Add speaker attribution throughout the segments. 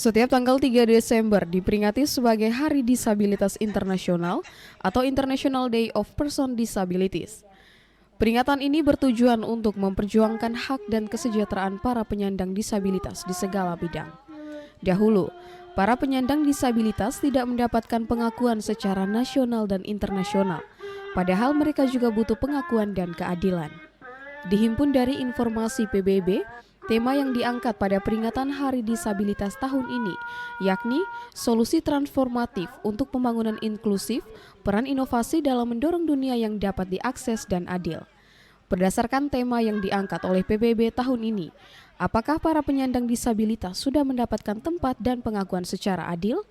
Speaker 1: Setiap tanggal 3 Desember diperingati sebagai Hari Disabilitas Internasional atau International Day of Person Disabilities. Peringatan ini bertujuan untuk memperjuangkan hak dan kesejahteraan para penyandang disabilitas di segala bidang. Dahulu, para penyandang disabilitas tidak mendapatkan pengakuan secara nasional dan internasional, padahal mereka juga butuh pengakuan dan keadilan. Dihimpun dari informasi PBB, tema yang diangkat pada peringatan Hari Disabilitas tahun ini, yakni solusi transformatif untuk pembangunan inklusif, peran inovasi dalam mendorong dunia yang dapat diakses dan adil. Berdasarkan tema yang diangkat oleh PBB tahun ini, apakah para penyandang disabilitas sudah mendapatkan tempat dan pengakuan secara adil?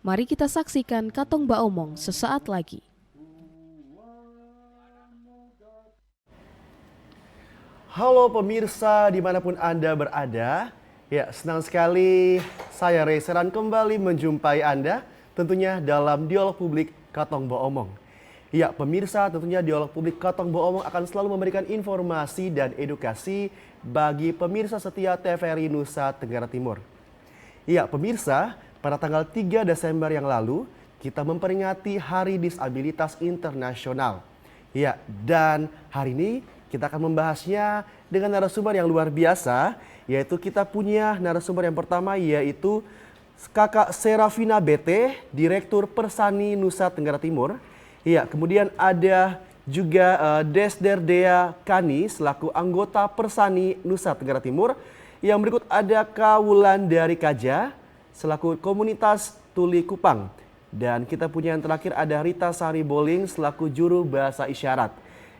Speaker 1: Mari kita saksikan Katong Baomong sesaat lagi.
Speaker 2: Halo pemirsa dimanapun Anda berada, ya senang sekali saya Ray Seran kembali menjumpai Anda tentunya dalam Dialog Publik Katong Baomong. Ya pemirsa, tentunya Dialog Publik Katong Baomong akan selalu memberikan informasi dan edukasi bagi pemirsa setia TVRI Nusa Tenggara Timur. Ya pemirsa, pada tanggal 3 Desember yang lalu kita memperingati Hari Disabilitas Internasional. Ya, dan hari ini kita akan membahasnya dengan narasumber yang luar biasa, yaitu kita punya narasumber yang pertama yaitu Kakak Serafina BT, Direktur Persani Nusa Tenggara Timur. Iya, kemudian ada juga Desder Dea Kani selaku anggota Persani Nusa Tenggara Timur. Yang berikut ada Kak Wulandari Kaja selaku komunitas Tuli Kupang. Dan kita punya yang terakhir ada Rita Sari Boling selaku juru bahasa isyarat.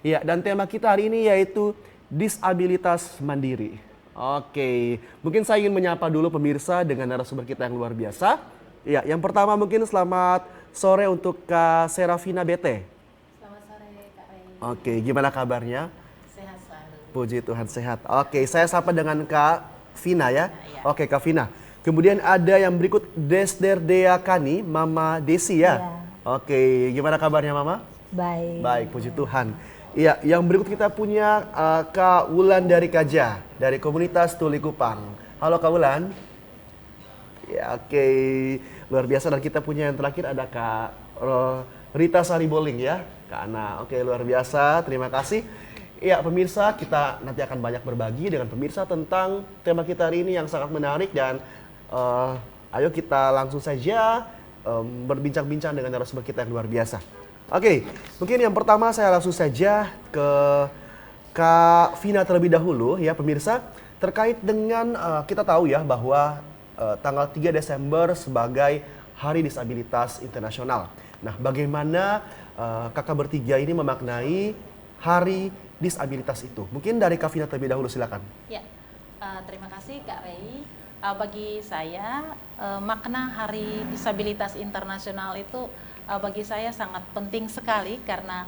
Speaker 2: Ya, dan tema kita hari ini yaitu disabilitas mandiri. Oke, mungkin saya ingin menyapa dulu pemirsa dengan narasumber kita yang luar biasa. Ya, yang pertama mungkin selamat sore untuk Kak Serafina BT.
Speaker 3: Selamat sore Kak Ray.
Speaker 2: Oke, gimana kabarnya?
Speaker 3: Sehat selalu.
Speaker 2: Puji Tuhan sehat. Oke, saya sapa dengan Kak Vina ya.
Speaker 3: Ya.
Speaker 2: Oke, Kak Vina. Kemudian ada yang berikut Desder Dea Kani, Mama Desi ya.
Speaker 3: Ya.
Speaker 2: Oke, gimana kabarnya Mama?
Speaker 3: Baik.
Speaker 2: Baik, puji Tuhan. Iya, yang berikut kita punya Kak Wulandari Kaja dari komunitas Tuli Kupang. Halo Kak Wulan. Ya, oke. Luar biasa, dan kita punya yang terakhir ada Kak Rita Sari Boling ya. Kak Ana. Oke, luar biasa. Terima kasih. Iya, pemirsa, kita nanti akan banyak berbagi dengan pemirsa tentang tema kita hari ini yang sangat menarik, dan ayo kita langsung saja berbincang-bincang dengan narasumber kita yang luar biasa. Oke, mungkin yang pertama saya langsung saja ke Kak Vina terlebih dahulu ya pemirsa. Terkait dengan kita tahu ya bahwa tanggal 3 Desember sebagai Hari Disabilitas Internasional. Nah, bagaimana kakak bertiga ini memaknai Hari Disabilitas itu? Mungkin dari Kak Vina terlebih dahulu, silakan.
Speaker 3: Ya, terima kasih Kak Ray. Bagi saya makna Hari Disabilitas Internasional itu bagi saya sangat penting sekali karena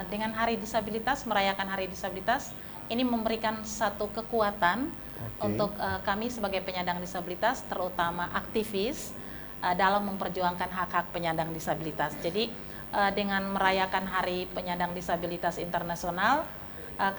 Speaker 3: dengan Hari Disabilitas, merayakan Hari Disabilitas ini memberikan satu kekuatan untuk kami sebagai penyandang disabilitas, terutama aktivis dalam memperjuangkan hak-hak penyandang disabilitas. Jadi dengan merayakan Hari Penyandang Disabilitas Internasional,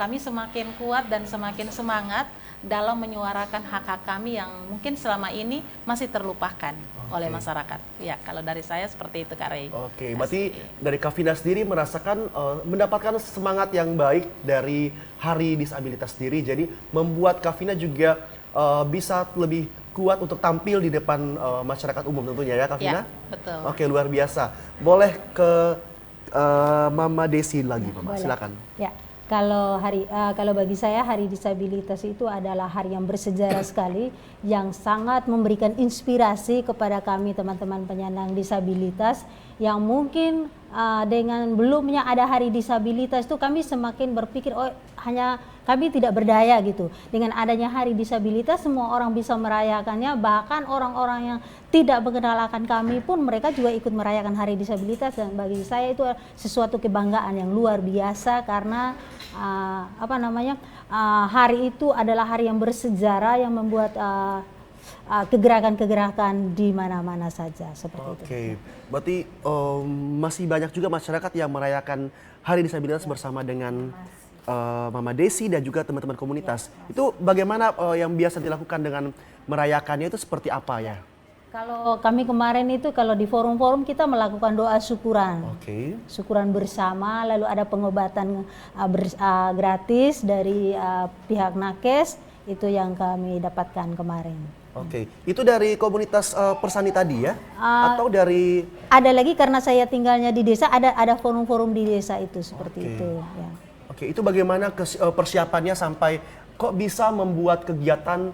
Speaker 3: kami semakin kuat dan semakin semangat dalam menyuarakan hak-hak kami yang mungkin selama ini masih terlupakan oleh masyarakat. Ya, kalau dari saya seperti itu Kak Ray.
Speaker 2: Oke, berarti dari Kak Vina sendiri merasakan mendapatkan semangat yang baik dari Hari Disabilitas sendiri. Jadi membuat Kak Vina juga bisa lebih kuat untuk tampil di depan masyarakat umum tentunya ya Kak Vina?
Speaker 3: Ya, betul.
Speaker 2: Oke, luar biasa. Boleh ke Mama Desi lagi, Mama.
Speaker 4: Boleh.
Speaker 2: Silakan.
Speaker 4: Ya, kalau bagi saya Hari Disabilitas itu adalah hari yang bersejarah sekali, yang sangat memberikan inspirasi kepada kami teman-teman penyandang disabilitas yang mungkin dengan belumnya ada Hari Disabilitas itu kami semakin berpikir hanya kami tidak berdaya gitu. Dengan adanya Hari Disabilitas semua orang bisa merayakannya, bahkan orang-orang yang tidak mengenal akan kami pun mereka juga ikut merayakan Hari Disabilitas, dan bagi saya itu sesuatu kebanggaan yang luar biasa karena hari itu adalah hari yang bersejarah yang membuat kegerakan-kegerakan di mana-mana saja seperti itu.
Speaker 2: Oke, berarti masih banyak juga masyarakat yang merayakan Hari Disabilitas bersama dengan Mama Desi dan juga teman-teman komunitas. Itu bagaimana yang biasa dilakukan dengan merayakannya itu seperti apa ya?
Speaker 4: Kalau kami kemarin itu kalau di forum-forum kita melakukan doa syukuran.
Speaker 2: Oke.
Speaker 4: Syukuran bersama, lalu ada pengobatan gratis dari pihak Nakes, itu yang kami dapatkan kemarin.
Speaker 2: Oke, itu dari komunitas Persani tadi ya? Atau dari...
Speaker 4: Ada lagi karena saya tinggalnya di desa, ada forum-forum di desa itu seperti
Speaker 2: Oke.
Speaker 4: itu. Ya.
Speaker 2: Oke, itu bagaimana persiapannya sampai kok bisa membuat kegiatan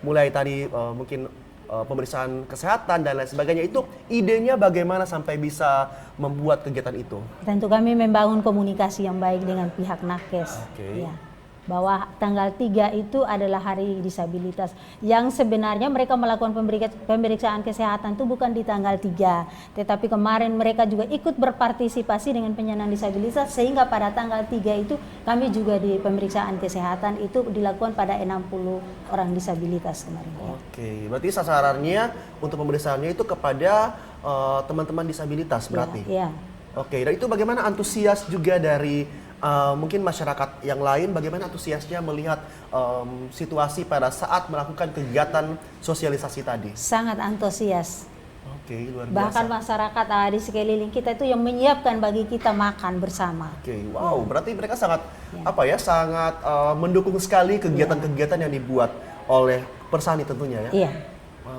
Speaker 2: mulai tadi mungkin pemeriksaan kesehatan dan lain sebagainya, itu idenya bagaimana sampai bisa membuat kegiatan itu?
Speaker 4: Tentu kami membangun komunikasi yang baik dengan pihak Nakes.
Speaker 2: Oke.
Speaker 4: Ya. Bahwa tanggal 3 itu adalah hari disabilitas. Yang sebenarnya mereka melakukan pemeriksaan kesehatan itu bukan di tanggal 3. Tetapi kemarin mereka juga ikut berpartisipasi dengan penyandang disabilitas, sehingga pada tanggal 3 itu kami juga di pemeriksaan kesehatan itu dilakukan pada 60 orang disabilitas kemarin.
Speaker 2: Oke, berarti sasarannya untuk pemeriksaannya itu kepada teman-teman disabilitas berarti?
Speaker 4: Iya.
Speaker 2: Oke, dan itu bagaimana antusias juga dari mungkin masyarakat yang lain, bagaimana antusiasnya melihat situasi pada saat melakukan kegiatan sosialisasi tadi?
Speaker 4: Sangat antusias.
Speaker 2: Oke, luar biasa.
Speaker 4: Bahkan masyarakat di sekeliling kita itu yang menyiapkan bagi kita makan bersama.
Speaker 2: Oke, wow, berarti mereka sangat sangat mendukung sekali kegiatan-kegiatan yang dibuat oleh Persani tentunya ya.
Speaker 4: Iya.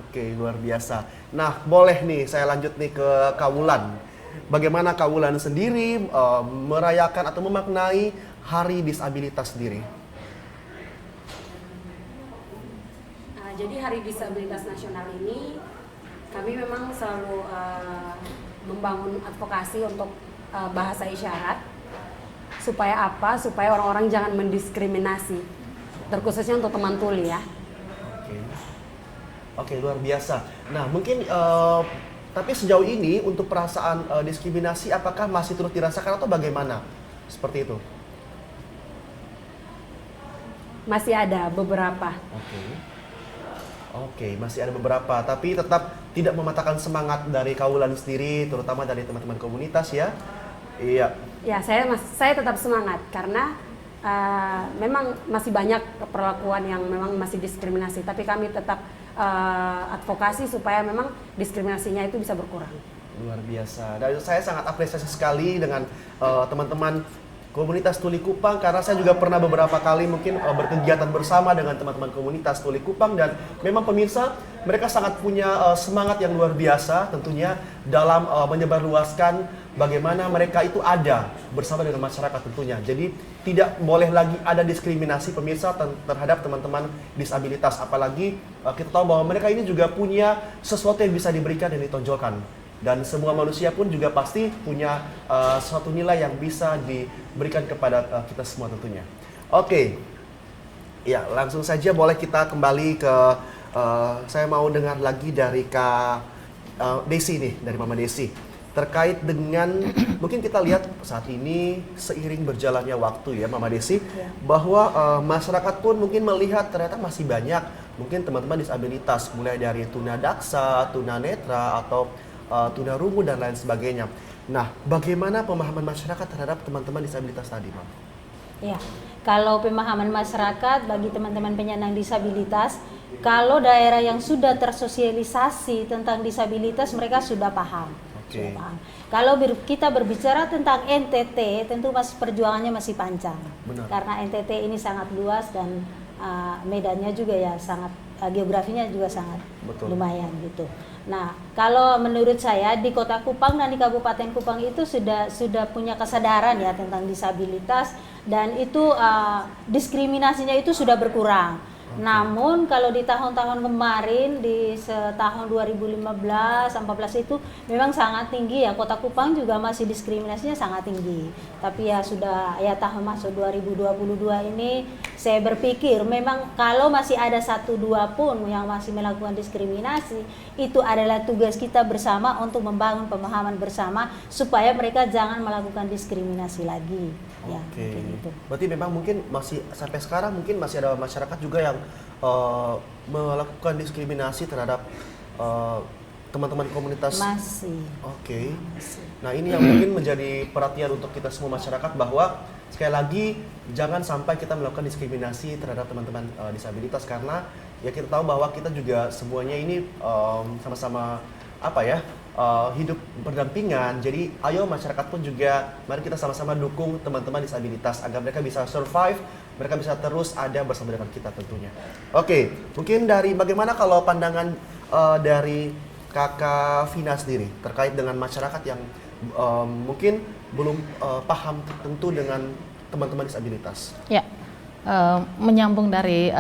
Speaker 2: Oke, luar biasa. Nah, boleh nih saya lanjut nih ke Kawulan. Bagaimana Kawulan sendiri merayakan atau memaknai Hari Disabilitas sendiri?
Speaker 5: Jadi Hari Disabilitas Nasional ini kami memang selalu membangun advokasi untuk bahasa isyarat. Supaya apa? Supaya orang-orang jangan mendiskriminasi, terkhususnya untuk teman tuli ya.
Speaker 2: Oke, luar biasa. Nah, mungkin tapi sejauh ini untuk perasaan diskriminasi apakah masih terus dirasakan atau bagaimana? Seperti itu.
Speaker 5: Masih ada beberapa.
Speaker 2: Oke, masih ada beberapa, tapi tetap tidak mematahkan semangat dari Kawulan sendiri, terutama dari teman-teman komunitas ya. Iya.
Speaker 5: Ya, saya tetap semangat karena memang masih banyak perlakuan yang memang masih diskriminasi, tapi kami tetap advokasi supaya memang diskriminasinya itu bisa berkurang.
Speaker 2: Luar biasa. Dan saya sangat apresiasi sekali dengan teman-teman komunitas Tuli Kupang, karena saya juga pernah beberapa kali mungkin berkegiatan bersama dengan teman-teman komunitas Tuli Kupang, dan memang pemirsa mereka sangat punya semangat yang luar biasa tentunya dalam menyebarluaskan bagaimana mereka itu ada bersama dengan masyarakat tentunya. Jadi tidak boleh lagi ada diskriminasi pemirsa terhadap teman-teman disabilitas, apalagi kita tahu bahwa mereka ini juga punya sesuatu yang bisa diberikan dan ditonjolkan. Dan semua manusia pun juga pasti punya suatu nilai yang bisa diberikan kepada kita semua tentunya. Oke, ya langsung saja boleh kita kembali ke, saya mau dengar lagi dari Kak Desi nih, dari Mama Desi. Terkait dengan, mungkin kita lihat saat ini seiring berjalannya waktu ya Mama Desi, bahwa masyarakat pun mungkin melihat ternyata masih banyak mungkin teman-teman disabilitas, mulai dari tunadaksa, tunanetra, atau tunarungu dan lain sebagainya. Nah, bagaimana pemahaman masyarakat terhadap teman-teman disabilitas tadi, Mam?
Speaker 4: Ya, kalau pemahaman masyarakat bagi teman-teman penyandang disabilitas, kalau daerah yang sudah tersosialisasi tentang disabilitas, mereka sudah paham.
Speaker 2: Oke.
Speaker 4: Sudah paham. Kalau kita berbicara tentang NTT, tentu perjuangannya masih panjang.
Speaker 2: Benar.
Speaker 4: Karena NTT ini sangat luas dan medannya juga ya sangat, geografinya juga sangat lumayan gitu. Nah, kalau menurut saya di Kota Kupang dan di Kabupaten Kupang itu sudah punya kesadaran ya tentang disabilitas, dan itu diskriminasinya itu sudah berkurang. Namun kalau di tahun-tahun kemarin, di tahun 2015-14 itu memang sangat tinggi ya, Kota Kupang juga masih diskriminasinya sangat tinggi. Tapi ya sudah ya tahun masuk 2022 ini saya berpikir memang kalau masih ada 1-2 pun yang masih melakukan diskriminasi, itu adalah tugas kita bersama untuk membangun pemahaman bersama supaya mereka jangan melakukan diskriminasi lagi. Ya,
Speaker 2: Oke.
Speaker 4: mungkin itu.
Speaker 2: Berarti memang mungkin masih sampai sekarang mungkin masih ada masyarakat juga yang melakukan diskriminasi terhadap teman-teman komunitas.
Speaker 4: Masih.
Speaker 2: Oke. Nah, ini yang mungkin menjadi perhatian untuk kita semua masyarakat, bahwa sekali lagi jangan sampai kita melakukan diskriminasi terhadap teman-teman disabilitas, karena ya kita tahu bahwa kita juga semuanya ini sama-sama apa ya, hidup berdampingan. Jadi ayo masyarakat pun juga mari kita sama-sama dukung teman-teman disabilitas agar mereka bisa survive, mereka bisa terus ada bersama dengan kita tentunya. Oke, mungkin dari bagaimana kalau pandangan dari Kakak Vina sendiri terkait dengan masyarakat yang mungkin belum paham tentu dengan teman-teman disabilitas.
Speaker 3: Ya, menyambung dari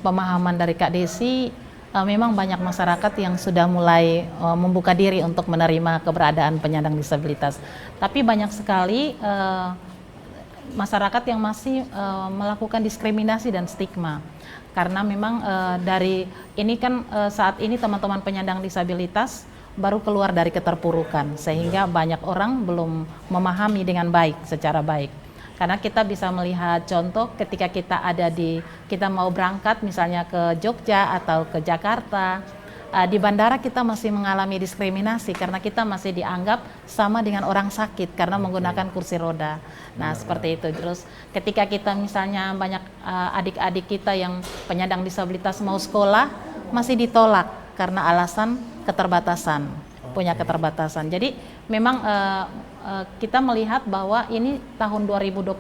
Speaker 3: pemahaman dari Kak Desi, memang banyak masyarakat yang sudah mulai membuka diri untuk menerima keberadaan penyandang disabilitas. Tapi banyak sekali masyarakat yang masih melakukan diskriminasi dan stigma. Karena memang dari ini kan saat ini teman-teman penyandang disabilitas baru keluar dari keterpurukan, sehingga banyak orang belum memahami dengan baik, secara baik. Karena kita bisa melihat contoh ketika kita mau berangkat misalnya ke Jogja atau ke Jakarta, di bandara kita masih mengalami diskriminasi karena kita masih dianggap sama dengan orang sakit karena menggunakan kursi roda. Nah, seperti itu. Terus ketika kita misalnya banyak adik-adik kita yang penyandang disabilitas mau sekolah masih ditolak karena alasan keterbatasan, punya keterbatasan. Jadi memang kita melihat bahwa ini tahun 2022,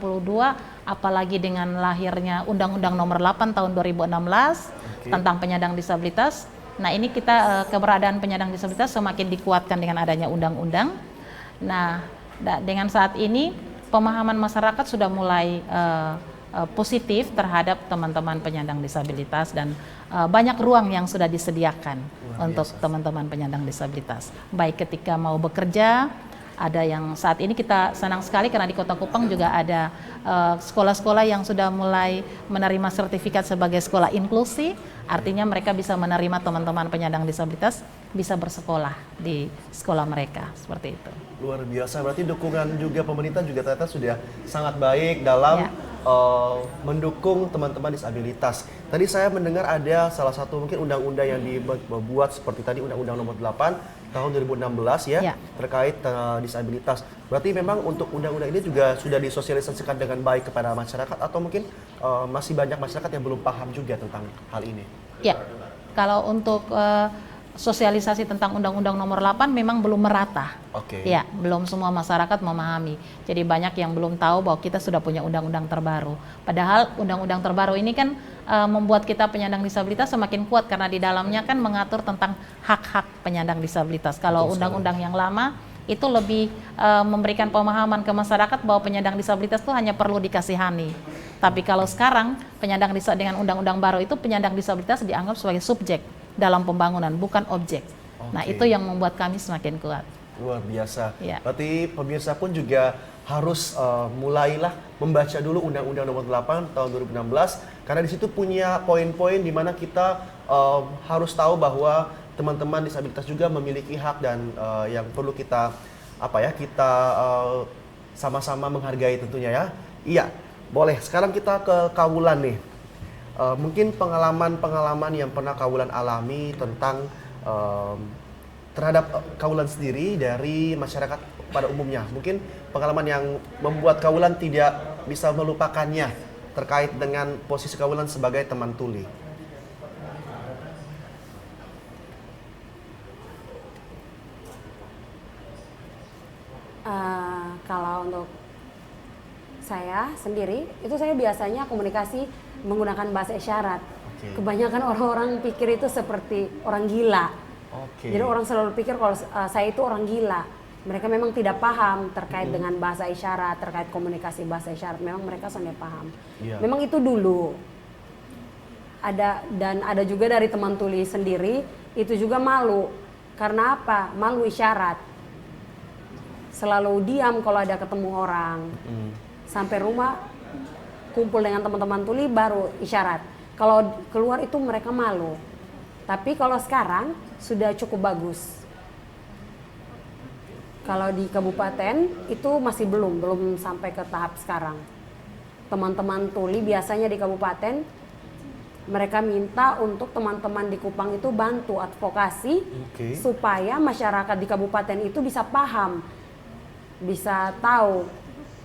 Speaker 3: apalagi dengan lahirnya Undang-Undang Nomor 8 tahun 2016 tentang penyandang disabilitas. Nah, ini kita keberadaan penyandang disabilitas semakin dikuatkan dengan adanya undang-undang. Nah, dengan saat ini pemahaman masyarakat sudah mulai positif terhadap teman-teman penyandang disabilitas, dan banyak ruang yang sudah disediakan untuk teman-teman penyandang disabilitas. Baik ketika mau bekerja, ada yang saat ini kita senang sekali karena di Kota Kupang juga ada sekolah-sekolah yang sudah mulai menerima sertifikat sebagai sekolah inklusi, artinya mereka bisa menerima teman-teman penyandang disabilitas bisa bersekolah di sekolah mereka, seperti itu.
Speaker 2: Luar biasa, berarti dukungan juga pemerintah juga ternyata sudah sangat baik dalam mendukung teman-teman disabilitas. Tadi saya mendengar ada salah satu mungkin undang-undang yang dibuat seperti tadi Undang-Undang Nomor 8 tahun 2016 ya, terkait disabilitas. Berarti memang untuk undang-undang ini juga sudah disosialisasikan dengan baik kepada masyarakat, atau mungkin masih banyak masyarakat yang belum paham juga tentang hal ini?
Speaker 3: Ya, kalau untuk sosialisasi tentang Undang-Undang Nomor 8 memang belum merata. Ya, belum semua masyarakat memahami. Jadi banyak yang belum tahu bahwa kita sudah punya undang-undang terbaru. Padahal undang-undang terbaru ini kan membuat kita penyandang disabilitas semakin kuat karena di dalamnya kan mengatur tentang hak-hak penyandang disabilitas. Kalau undang-undang yang lama itu lebih memberikan pemahaman ke masyarakat bahwa penyandang disabilitas itu hanya perlu dikasihani. Tapi kalau sekarang penyandang disabilitas dengan undang-undang baru itu penyandang disabilitas dianggap sebagai subjek dalam pembangunan, bukan objek. Nah, itu yang membuat kami semakin kuat.
Speaker 2: Luar biasa.
Speaker 3: Ya.
Speaker 2: Berarti pemirsa pun juga harus mulailah membaca dulu Undang-Undang Nomor 8 tahun 2016, karena di situ punya poin-poin di mana kita harus tahu bahwa teman-teman disabilitas juga memiliki hak dan yang perlu kita kita sama-sama menghargai tentunya ya. Iya, boleh. Sekarang kita ke Kawulan nih. Mungkin pengalaman-pengalaman yang pernah Kawulan alami tentang terhadap Kawulan sendiri dari masyarakat pada umumnya. Mungkin pengalaman yang membuat Kawulan tidak bisa melupakannya terkait dengan posisi Kawulan sebagai teman tuli.
Speaker 5: Kalau untuk saya sendiri, itu saya biasanya komunikasi menggunakan bahasa isyarat. Kebanyakan orang-orang pikir itu seperti orang gila. Jadi orang selalu pikir kalau saya itu orang gila. Mereka memang tidak paham terkait dengan bahasa isyarat, terkait komunikasi bahasa isyarat. Memang mereka sangat paham. Memang itu dulu. Ada juga dari teman tuli sendiri, itu juga malu. Karena apa? Malu isyarat. Selalu diam kalau ada ketemu orang. Sampai rumah kumpul dengan teman-teman tuli baru isyarat. Kalau keluar itu mereka malu. Tapi kalau sekarang sudah cukup bagus. Kalau di kabupaten itu masih belum sampai ke tahap sekarang. Teman-teman tuli biasanya di kabupaten mereka minta untuk teman-teman di Kupang itu bantu advokasi supaya masyarakat di kabupaten itu bisa paham, bisa tahu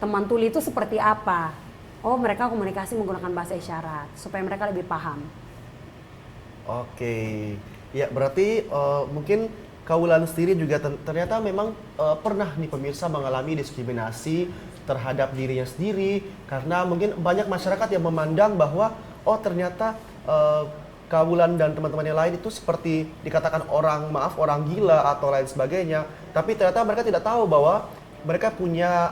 Speaker 5: teman tuli itu seperti apa. Oh, mereka komunikasi menggunakan bahasa isyarat supaya mereka lebih paham.
Speaker 2: Oke, ya berarti mungkin Kaulan sendiri juga ternyata memang pernah nih pemirsa mengalami diskriminasi terhadap dirinya sendiri karena mungkin banyak masyarakat yang memandang bahwa oh ternyata Kaulan dan teman-teman yang lain itu seperti dikatakan orang gila atau lain sebagainya, tapi ternyata mereka tidak tahu bahwa mereka punya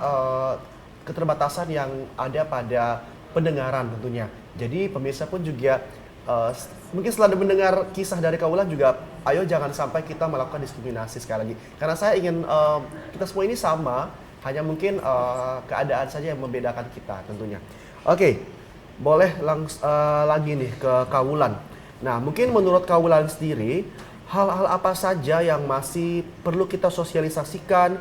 Speaker 2: keterbatasan yang ada pada pendengaran tentunya. Jadi pemirsa pun juga mungkin setelah mendengar kisah dari Kaulan juga, ayo jangan sampai kita melakukan diskriminasi sekali lagi. Karena saya ingin kita semua ini sama, hanya mungkin keadaan saja yang membedakan kita tentunya. Oke, boleh lagi nih ke Kaulan. Nah, mungkin menurut Kaulan sendiri, hal-hal apa saja yang masih perlu kita sosialisasikan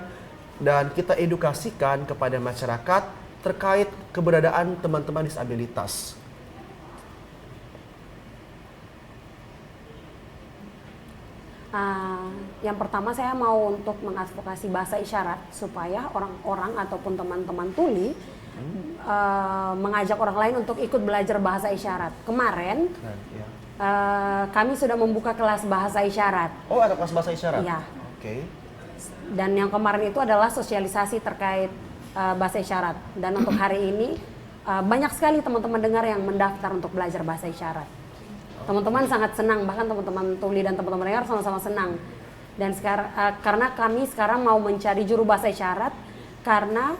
Speaker 2: dan kita edukasikan kepada masyarakat terkait keberadaan teman-teman disabilitas?
Speaker 5: Yang pertama saya mau untuk mengadvokasi bahasa isyarat supaya orang-orang ataupun teman-teman tuli mengajak orang lain untuk ikut belajar bahasa isyarat. Kemarin kami sudah membuka kelas bahasa isyarat.
Speaker 2: Oh, ada kelas bahasa isyarat?
Speaker 5: Iya.
Speaker 2: Oke.
Speaker 5: Dan yang kemarin itu adalah sosialisasi terkait bahasa isyarat. Dan untuk hari ini banyak sekali teman-teman dengar yang mendaftar untuk belajar bahasa isyarat. Teman-teman sangat senang, bahkan teman-teman tuli dan teman-teman dengar sama-sama senang. Dan sekarang karena kami sekarang mau mencari juru bahasa isyarat karena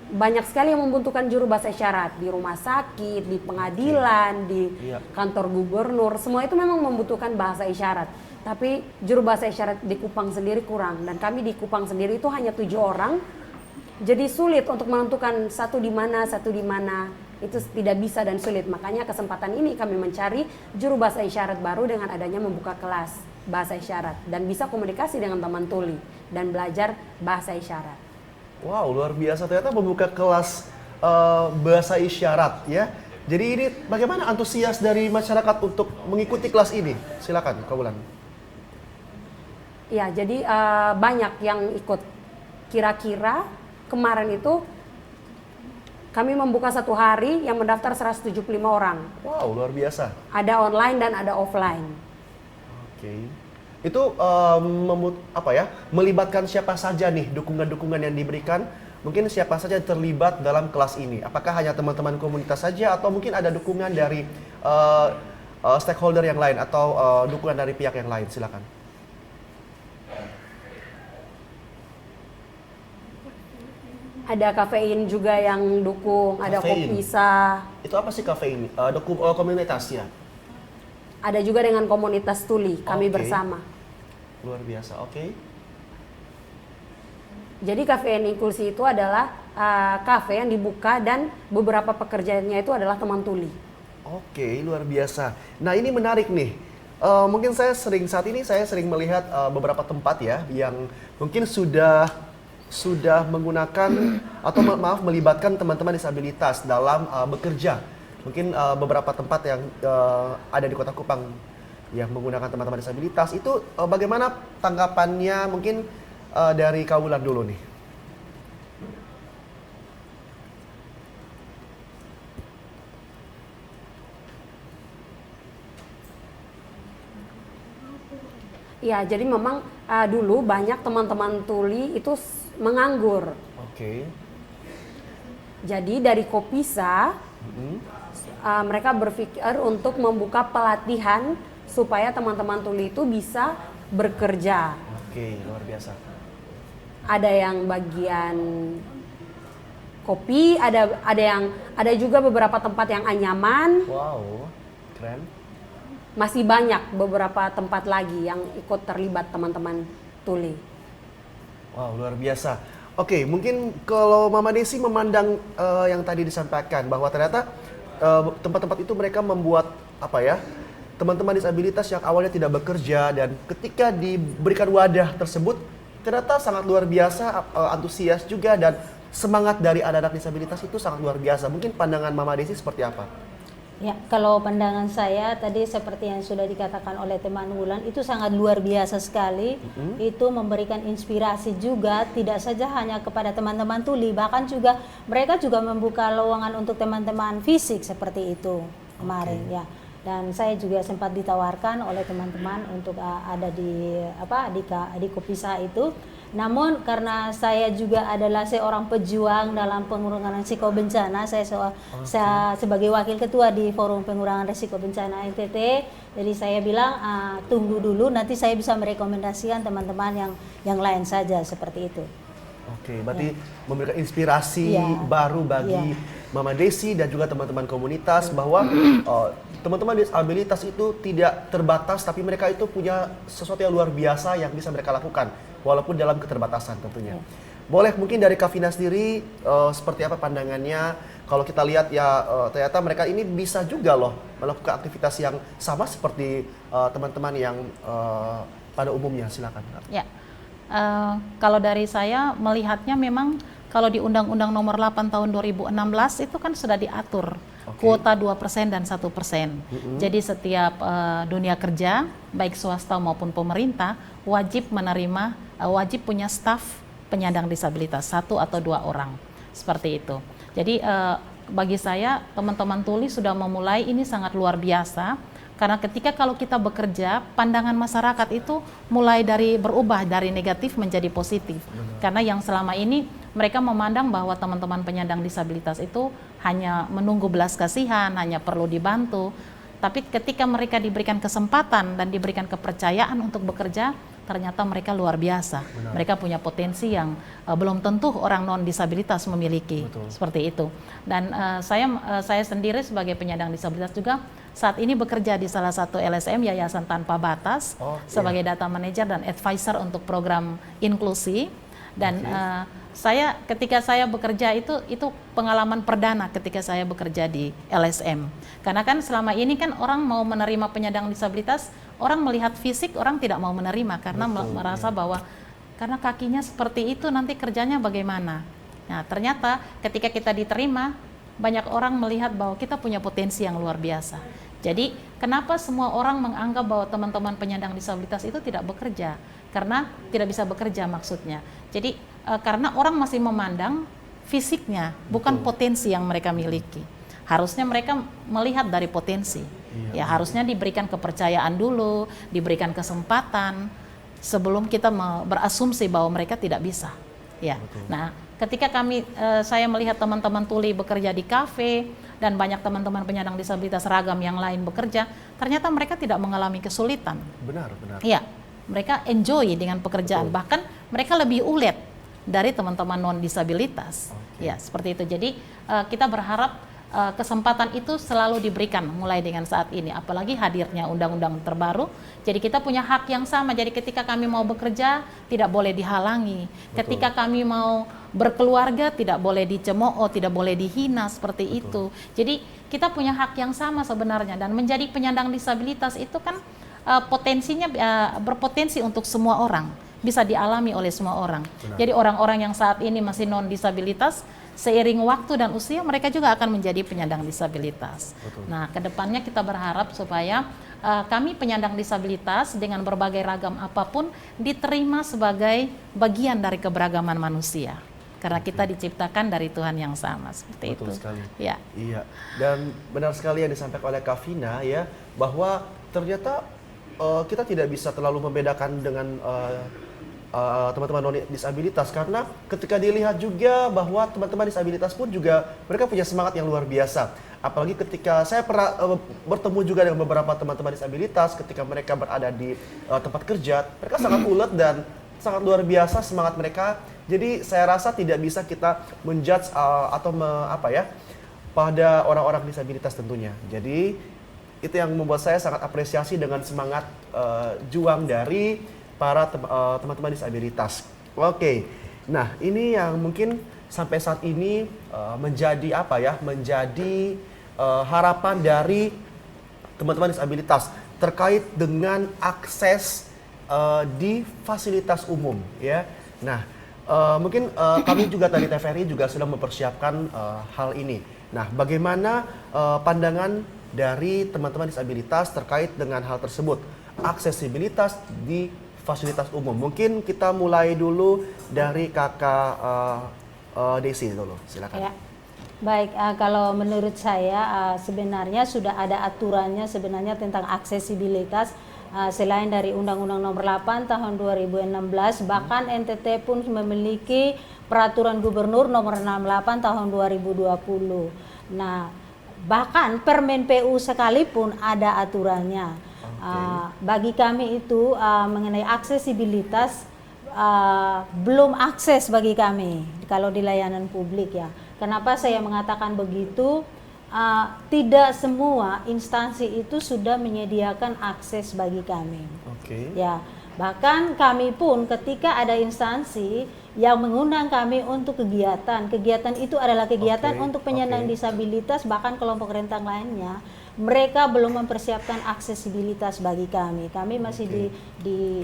Speaker 5: banyak sekali yang membutuhkan juru bahasa isyarat di rumah sakit, di pengadilan, di kantor gubernur, semua itu memang membutuhkan bahasa isyarat. Tapi juru bahasa isyarat di Kupang sendiri kurang, dan kami di Kupang sendiri itu hanya 7 orang. Jadi sulit untuk menentukan satu di mana, itu tidak bisa dan sulit. Makanya kesempatan ini kami mencari juru bahasa isyarat baru dengan adanya membuka kelas bahasa isyarat dan bisa komunikasi dengan teman tuli dan belajar bahasa isyarat.
Speaker 2: Wow, luar biasa, ternyata membuka kelas bahasa isyarat ya. Jadi ini bagaimana antusias dari masyarakat untuk mengikuti kelas ini? Silakan, Kaulan.
Speaker 5: Ya, jadi banyak yang ikut. Kira-kira kemarin itu kami membuka 1 hari yang mendaftar 175 orang.
Speaker 2: Wow, luar biasa.
Speaker 5: Ada online dan ada offline.
Speaker 2: Oke. Itu melibatkan siapa saja nih dukungan-dukungan yang diberikan? Mungkin siapa saja yang terlibat dalam kelas ini? Apakah hanya teman-teman komunitas saja atau mungkin ada dukungan dari stakeholder yang lain atau dukungan dari pihak yang lain? Silakan.
Speaker 5: Ada kafein juga yang dukung, ada
Speaker 2: Kafein.
Speaker 5: Kopisa.
Speaker 2: Itu apa sih kafein? Komunitas ya?
Speaker 5: Ada juga dengan komunitas tuli, kami
Speaker 2: Oke.
Speaker 5: bersama.
Speaker 2: Luar biasa, oke.
Speaker 5: Jadi kafein inklusi itu adalah kafe yang dibuka dan beberapa pekerjaannya itu adalah teman tuli.
Speaker 2: Oke, luar biasa. Nah, ini menarik nih. Mungkin saat ini saya sering melihat beberapa tempat ya yang mungkin sudah menggunakan atau melibatkan teman-teman disabilitas dalam bekerja. Mungkin beberapa tempat yang ada di Kota Kupang yang menggunakan teman-teman disabilitas itu bagaimana tanggapannya mungkin dari Kaulan dulu nih.
Speaker 5: Ya, jadi memang dulu banyak teman-teman tuli itu menganggur.
Speaker 2: Oke.
Speaker 5: Jadi dari Kopisa mereka berpikir untuk membuka pelatihan supaya teman-teman tuli itu bisa bekerja.
Speaker 2: Oke, luar biasa.
Speaker 5: Ada yang bagian kopi, ada juga beberapa tempat yang anyaman.
Speaker 2: Wow, keren.
Speaker 5: Masih banyak beberapa tempat lagi yang ikut terlibat teman-teman tuli.
Speaker 2: Wow, luar biasa. Oke, mungkin kalau Mama Desi memandang yang tadi disampaikan bahwa ternyata tempat-tempat itu mereka membuat teman-teman disabilitas yang awalnya tidak bekerja dan ketika diberikan wadah tersebut ternyata sangat luar biasa, antusias juga dan semangat dari anak-anak disabilitas itu sangat luar biasa. Mungkin pandangan Mama Desi seperti apa?
Speaker 4: Ya, kalau pandangan saya tadi seperti yang sudah dikatakan oleh teman Wulan itu sangat luar biasa sekali. Itu memberikan inspirasi juga tidak saja hanya kepada teman-teman tuli, bahkan juga mereka juga membuka lowongan untuk teman-teman fisik seperti itu kemarin ya. Dan saya juga sempat ditawarkan oleh teman-teman untuk ada di Kopisa itu. Namun karena saya juga adalah seorang pejuang dalam pengurangan risiko bencana, saya sebagai wakil ketua di Forum Pengurangan Risiko Bencana NTT, jadi saya bilang tunggu dulu, nanti saya bisa merekomendasikan teman-teman yang lain saja seperti itu.
Speaker 2: Oke, berarti memberikan inspirasi baru bagi Mama Desi dan juga teman-teman komunitas bahwa teman-teman disabilitas itu tidak terbatas, tapi mereka itu punya sesuatu yang luar biasa yang bisa mereka lakukan walaupun dalam keterbatasan tentunya. Boleh mungkin dari Kak Vina sendiri seperti apa pandangannya kalau kita lihat ya ternyata mereka ini bisa juga loh melakukan aktivitas yang sama seperti teman-teman yang pada umumnya. Silakan Kak.
Speaker 3: Ya. Kalau dari saya melihatnya memang kalau di Undang-Undang Nomor 8 Tahun 2016 itu kan sudah diatur kuota 2% dan 1%. Jadi setiap dunia kerja baik swasta maupun pemerintah wajib punya staf penyandang disabilitas 1 atau 2 orang seperti itu. Jadi bagi saya teman-teman tuli sudah memulai ini sangat luar biasa. Karena ketika kalau kita bekerja, pandangan masyarakat itu mulai dari berubah dari negatif menjadi positif. Karena yang selama ini mereka memandang bahwa teman-teman penyandang disabilitas itu hanya menunggu belas kasihan, hanya perlu dibantu. Tapi ketika mereka diberikan kesempatan dan diberikan kepercayaan untuk bekerja, ternyata mereka luar biasa. Mereka punya potensi yang belum tentu orang non disabilitas memiliki. Seperti itu. Dan saya sendiri sebagai penyandang disabilitas juga saat ini bekerja di salah satu LSM Yayasan Tanpa Batas sebagai data manager dan advisor untuk program inklusi. Dan ketika saya bekerja itu pengalaman perdana ketika saya bekerja di LSM. Karena kan selama ini kan orang mau menerima penyandang disabilitas, orang melihat fisik, orang tidak mau menerima karena merasa bahwa karena kakinya seperti itu nanti kerjanya bagaimana. Nah ternyata ketika kita diterima, banyak orang melihat bahwa kita punya potensi yang luar biasa. Jadi kenapa semua orang menganggap bahwa teman-teman penyandang disabilitas itu tidak bekerja? Karena tidak bisa bekerja maksudnya. Jadi karena orang masih memandang fisiknya, bukan potensi yang mereka miliki. Harusnya mereka melihat dari potensi. Ya harusnya diberikan kepercayaan dulu, diberikan kesempatan sebelum kita berasumsi bahwa mereka tidak bisa. Ya. Nah, ketika saya melihat teman-teman tuli bekerja di kafe dan banyak teman-teman penyandang disabilitas ragam yang lain bekerja, ternyata mereka tidak mengalami kesulitan.
Speaker 2: Benar.
Speaker 3: Iya, mereka enjoy dengan pekerjaan. Bahkan mereka lebih ulet dari teman-teman non disabilitas. Ya, seperti itu. Jadi kita berharap kesempatan itu selalu diberikan mulai dengan saat ini, apalagi hadirnya undang-undang terbaru. Jadi kita punya hak yang sama. Jadi ketika kami mau bekerja tidak boleh dihalangi. Ketika kami mau berkeluarga tidak boleh dicemooh, tidak boleh dihina seperti itu. Jadi kita punya hak yang sama sebenarnya, dan menjadi penyandang disabilitas itu kan potensinya berpotensi untuk semua orang, bisa dialami oleh semua orang. Jadi orang-orang yang saat ini masih non disabilitas, seiring waktu dan usia mereka juga akan menjadi penyandang disabilitas. Nah, kedepannya kita berharap supaya kami penyandang disabilitas dengan berbagai ragam apapun diterima sebagai bagian dari keberagaman manusia. Karena kita diciptakan dari Tuhan yang sama, seperti itu.
Speaker 2: Betul sekali.
Speaker 3: Ya.
Speaker 2: Iya. Dan benar sekali yang disampaikan oleh Kak Vina ya, bahwa ternyata kita tidak bisa terlalu membedakan dengan teman-teman non disabilitas, karena ketika dilihat juga bahwa teman-teman disabilitas pun juga mereka punya semangat yang luar biasa. Apalagi ketika saya pernah bertemu juga dengan beberapa teman-teman disabilitas, ketika mereka berada di tempat kerja, mereka sangat ulet dan sangat luar biasa semangat mereka. Jadi saya rasa tidak bisa kita menjudge atau pada orang-orang disabilitas tentunya. Jadi itu yang membuat saya sangat apresiasi dengan semangat juang dari para teman-teman disabilitas. Oke, nah ini yang mungkin sampai saat ini menjadi harapan dari teman-teman disabilitas terkait dengan akses di fasilitas umum, ya. Nah, mungkin kami juga tadi TVRI juga sudah mempersiapkan hal ini. Nah, bagaimana pandangan dari teman-teman disabilitas terkait dengan hal tersebut, aksesibilitas di fasilitas umum. Mungkin kita mulai dulu dari Kakak Desi dulu, silakan.
Speaker 4: Ya. Baik, kalau menurut saya sebenarnya sudah ada aturannya sebenarnya tentang aksesibilitas selain dari Undang-Undang Nomor 8 Tahun 2016, bahkan NTT pun memiliki Peraturan Gubernur Nomor 68 Tahun 2020. Nah, bahkan Permen PU sekalipun ada aturannya. Bagi kami itu mengenai aksesibilitas belum akses bagi kami kalau di layanan publik ya. Kenapa saya mengatakan begitu? Tidak semua instansi itu sudah menyediakan akses bagi kami. Ya, bahkan kami pun ketika ada instansi yang mengundang kami untuk kegiatan itu adalah kegiatan untuk penyandang disabilitas, bahkan kelompok rentan lainnya, mereka belum mempersiapkan aksesibilitas bagi kami. Kami masih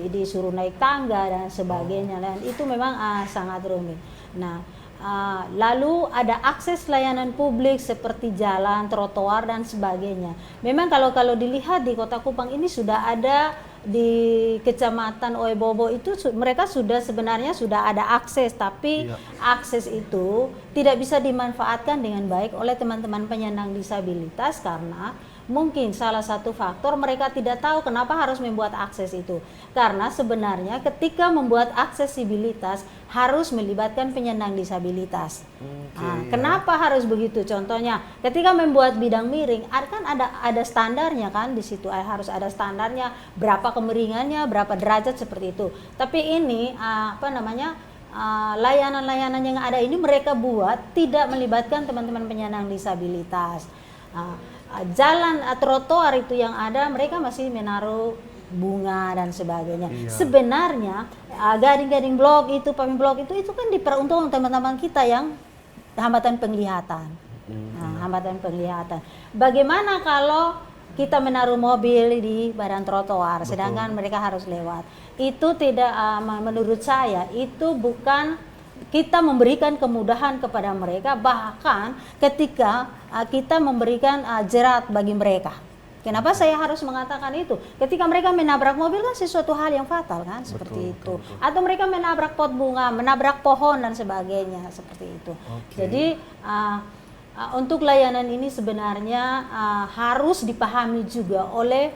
Speaker 4: disuruh naik tangga dan sebagainya, dan itu memang sangat rumit. Nah, lalu ada akses layanan publik seperti jalan, trotoar dan sebagainya. Memang kalau dilihat di Kota Kupang ini sudah ada, di Kecamatan Oebobo itu mereka sebenarnya sudah ada akses, tapi akses itu tidak bisa dimanfaatkan dengan baik oleh teman-teman penyandang disabilitas karena mungkin salah satu faktor mereka tidak tahu kenapa harus membuat akses itu. Karena sebenarnya ketika membuat aksesibilitas harus melibatkan penyandang disabilitas. Kenapa harus begitu? Contohnya, ketika membuat bidang miring, kan ada standarnya kan di situ, harus ada standarnya berapa kemiringannya, berapa derajat seperti itu. Tapi ini layanan-layanan yang ada ini mereka buat tidak melibatkan teman-teman penyandang disabilitas. Jalan trotoar itu yang ada mereka masih menaruh bunga dan sebagainya. Sebenarnya gading-gading blok itu, paving blok itu kan diperuntukkan teman-teman kita yang hambatan penglihatan. Hambatan penglihatan. Bagaimana kalau kita menaruh mobil di badan trotoar, sedangkan mereka harus lewat? Itu tidak, menurut saya itu bukan kita memberikan kemudahan kepada mereka, bahkan ketika kita memberikan jerat bagi mereka. Kenapa saya harus mengatakan itu? Ketika mereka menabrak mobil kan sesuatu hal yang fatal kan, seperti itu. Atau mereka menabrak pot bunga, menabrak pohon dan sebagainya, seperti itu. Jadi untuk layanan ini sebenarnya harus dipahami juga oleh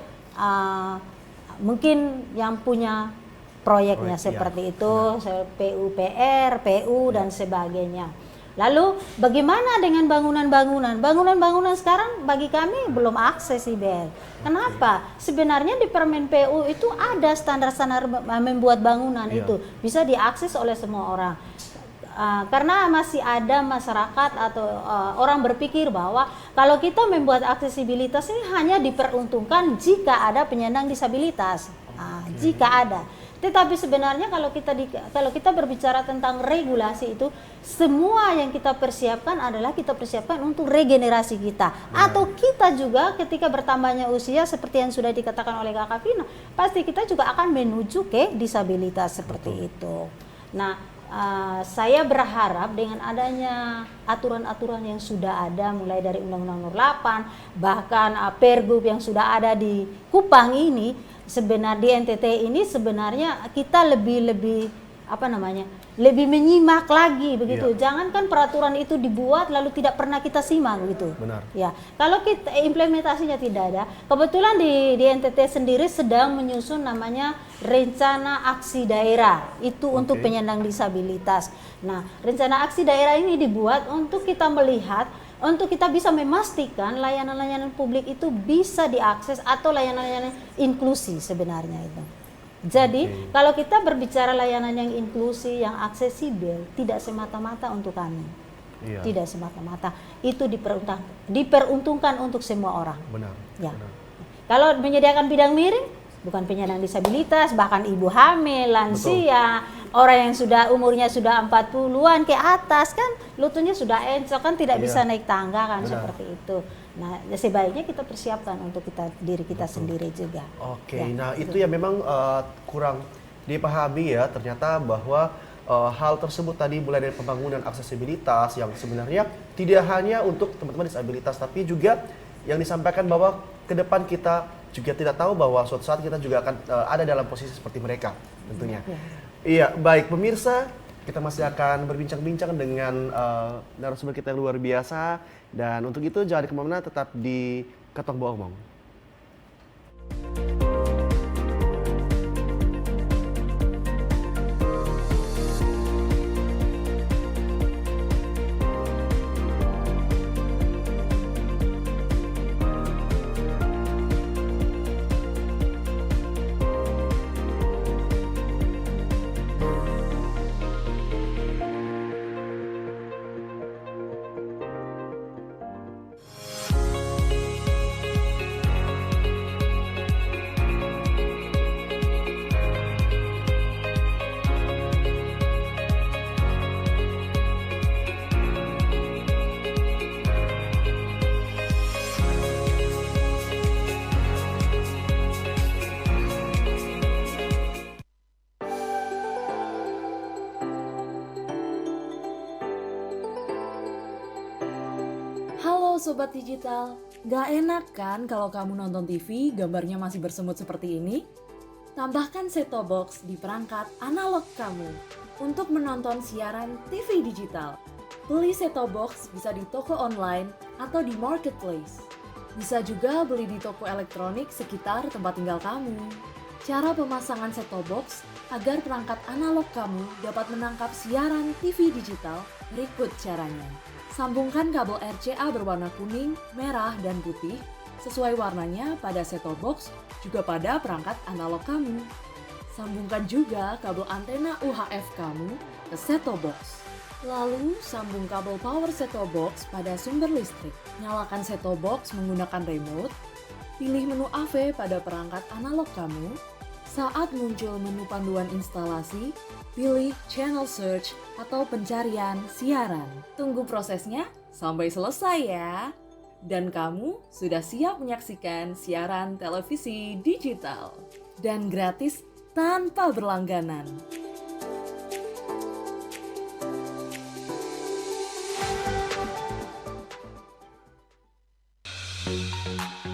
Speaker 4: mungkin yang punya proyeknya seperti itu, PUPR, PU dan sebagainya. Lalu bagaimana dengan bangunan-bangunan? Bangunan-bangunan sekarang bagi kami belum aksesibel. Kenapa? Sebenarnya di Permen PU itu ada standar-standar membuat bangunan itu bisa diakses oleh semua orang. Karena masih ada masyarakat atau orang berpikir bahwa kalau kita membuat aksesibilitas ini hanya diperuntukkan jika ada penyandang disabilitas. Jika ada. Tetapi sebenarnya kalau kita berbicara tentang regulasi itu, semua yang kita persiapkan adalah kita persiapkan untuk regenerasi kita. Atau kita juga ketika bertambahnya usia seperti yang sudah dikatakan oleh Kakak Vina, pasti kita juga akan menuju ke disabilitas seperti itu. Nah, saya berharap dengan adanya aturan-aturan yang sudah ada mulai dari Undang-Undang Nomor 8, bahkan Pergub yang sudah ada di Kupang ini, sebenarnya di NTT ini sebenarnya kita lebih menyimak lagi begitu. Jangankan peraturan itu dibuat lalu tidak pernah kita simak gitu.
Speaker 2: Benar.
Speaker 4: Ya, kalau kita implementasinya tidak ada. Kebetulan di NTT sendiri sedang menyusun namanya rencana aksi daerah itu untuk penyandang disabilitas. Nah, rencana aksi daerah ini dibuat untuk kita melihat, untuk kita bisa memastikan layanan-layanan publik itu bisa diakses atau layanan-layanan inklusi sebenarnya itu. Jadi kalau kita berbicara layanan yang inklusi, yang aksesibel, tidak semata-mata untuk kami. Tidak semata-mata. Itu diperuntungkan untuk semua orang.
Speaker 2: Benar.
Speaker 4: Ya. Kalau menyediakan bidang miring, bukan penyandang disabilitas, bahkan ibu hamil, lansia, orang yang sudah umurnya sudah 40-an ke atas kan lututnya sudah encok kan tidak bisa naik tangga kan. Seperti itu. Nah, sebaiknya kita persiapkan untuk diri kita sendiri juga.
Speaker 2: Nah itu ya memang kurang dipahami ya ternyata bahwa hal tersebut tadi mulai dari pembangunan aksesibilitas yang sebenarnya tidak hanya untuk teman-teman disabilitas tapi juga yang disampaikan bahwa ke depan kita juga tidak tahu bahwa suatu saat kita juga akan ada dalam posisi seperti mereka tentunya. Iya, baik pemirsa, kita masih akan berbincang-bincang dengan narasumber kita yang luar biasa, dan untuk itu jangan kemana-mana, tetap di Katong Bawa Omong.
Speaker 6: Halo Sobat Digital, gak enak kan kalau kamu nonton TV gambarnya masih bersemut seperti ini? Tambahkan set-top box di perangkat analog kamu untuk menonton siaran TV digital. Beli set-top box bisa di toko online atau di marketplace. Bisa juga beli di toko elektronik sekitar tempat tinggal kamu. Cara pemasangan set-top box agar perangkat analog kamu dapat menangkap siaran TV digital berikut caranya. Sambungkan kabel RCA berwarna kuning, merah, dan putih sesuai warnanya pada set-top box juga pada perangkat analog kamu. Sambungkan juga kabel antena UHF kamu ke set-top box. Lalu sambung kabel power set-top box pada sumber listrik. Nyalakan set-top box menggunakan remote. Pilih menu AV pada perangkat analog kamu. Saat muncul menu panduan instalasi, pilih channel search atau pencarian siaran. Tunggu prosesnya sampai selesai ya. Dan kamu sudah siap menyaksikan siaran televisi digital. Dan gratis tanpa berlangganan.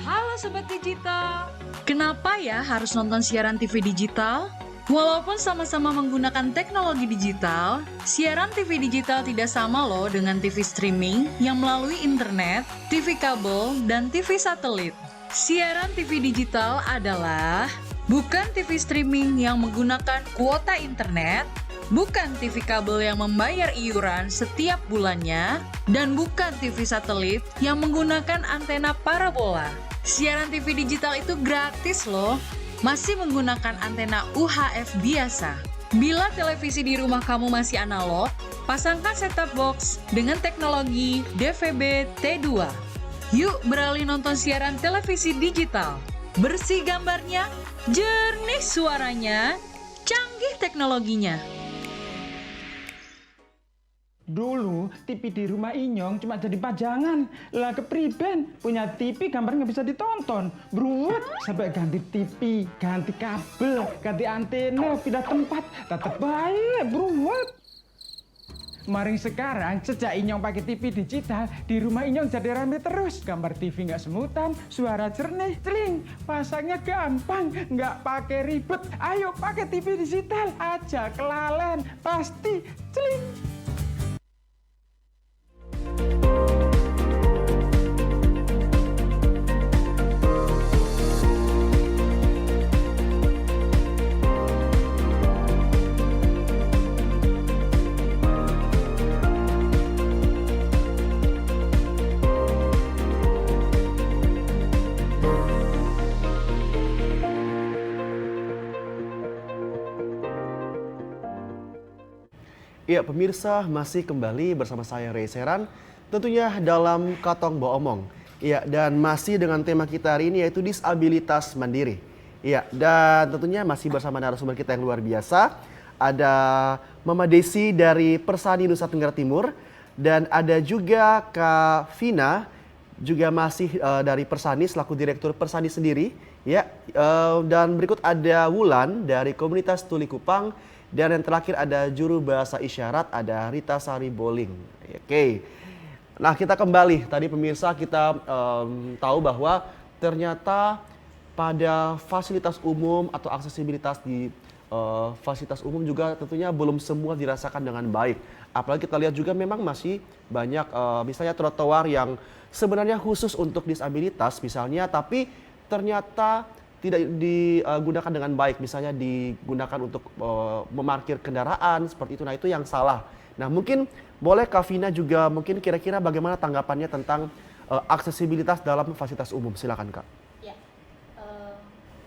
Speaker 7: Halo Sobat Digital, kenapa ya harus nonton siaran TV digital? Walaupun sama-sama menggunakan teknologi digital, siaran TV digital tidak sama loh dengan TV streaming yang melalui internet, TV kabel, dan TV satelit. Siaran TV digital adalah bukan TV streaming yang menggunakan kuota internet, bukan TV kabel yang membayar iuran setiap bulannya, dan bukan TV satelit yang menggunakan antena parabola. Siaran TV digital itu gratis loh, masih menggunakan antena UHF biasa. Bila televisi di rumah kamu masih analog, pasangkan set-top box dengan teknologi DVB T2. Yuk beralih nonton siaran televisi digital. Bersih gambarnya, jernih suaranya, canggih teknologinya.
Speaker 8: Dulu TV di rumah Inyong cuma jadi pajangan. Lah kepriben punya TV gambar nggak bisa ditonton. Beruat sampai ganti TV, ganti kabel, ganti antena, pindah tempat. Tetap baik, beruat. Maring sekarang sejak Inyong pakai TV digital, di rumah Inyong jadi rame terus. Gambar TV nggak semutan, suara jernih, celing. Pasangnya gampang, nggak pakai ribet. Ayo pakai TV digital aja, kelalen pasti celing.
Speaker 2: Iya pemirsa, masih kembali bersama saya Ray Seran, tentunya dalam Katong Bawa Omong. Iya, dan masih dengan tema kita hari ini yaitu disabilitas mandiri. Iya, dan tentunya masih bersama narasumber kita yang luar biasa. Ada Mama Desi dari Persani Nusa Tenggara Timur, dan ada juga Kak Vina, juga masih dari Persani selaku Direktur Persani sendiri. Ya, dan berikut ada Wulan dari komunitas Tuli Kupang. Dan yang terakhir ada juru bahasa isyarat, ada Rita Sari Boling. Oke. Nah, kita kembali. Tadi pemirsa kita tahu bahwa ternyata pada fasilitas umum atau aksesibilitas di fasilitas umum juga tentunya belum semua dirasakan dengan baik. Apalagi kita lihat juga memang masih banyak misalnya trotoar yang sebenarnya khusus untuk disabilitas misalnya, tapi ternyata tidak digunakan dengan baik. Misalnya digunakan untuk memarkir kendaraan seperti itu. Nah, itu yang salah. Nah, mungkin boleh Kak Vina juga mungkin kira-kira bagaimana tanggapannya tentang aksesibilitas dalam fasilitas umum. Silakan Kak.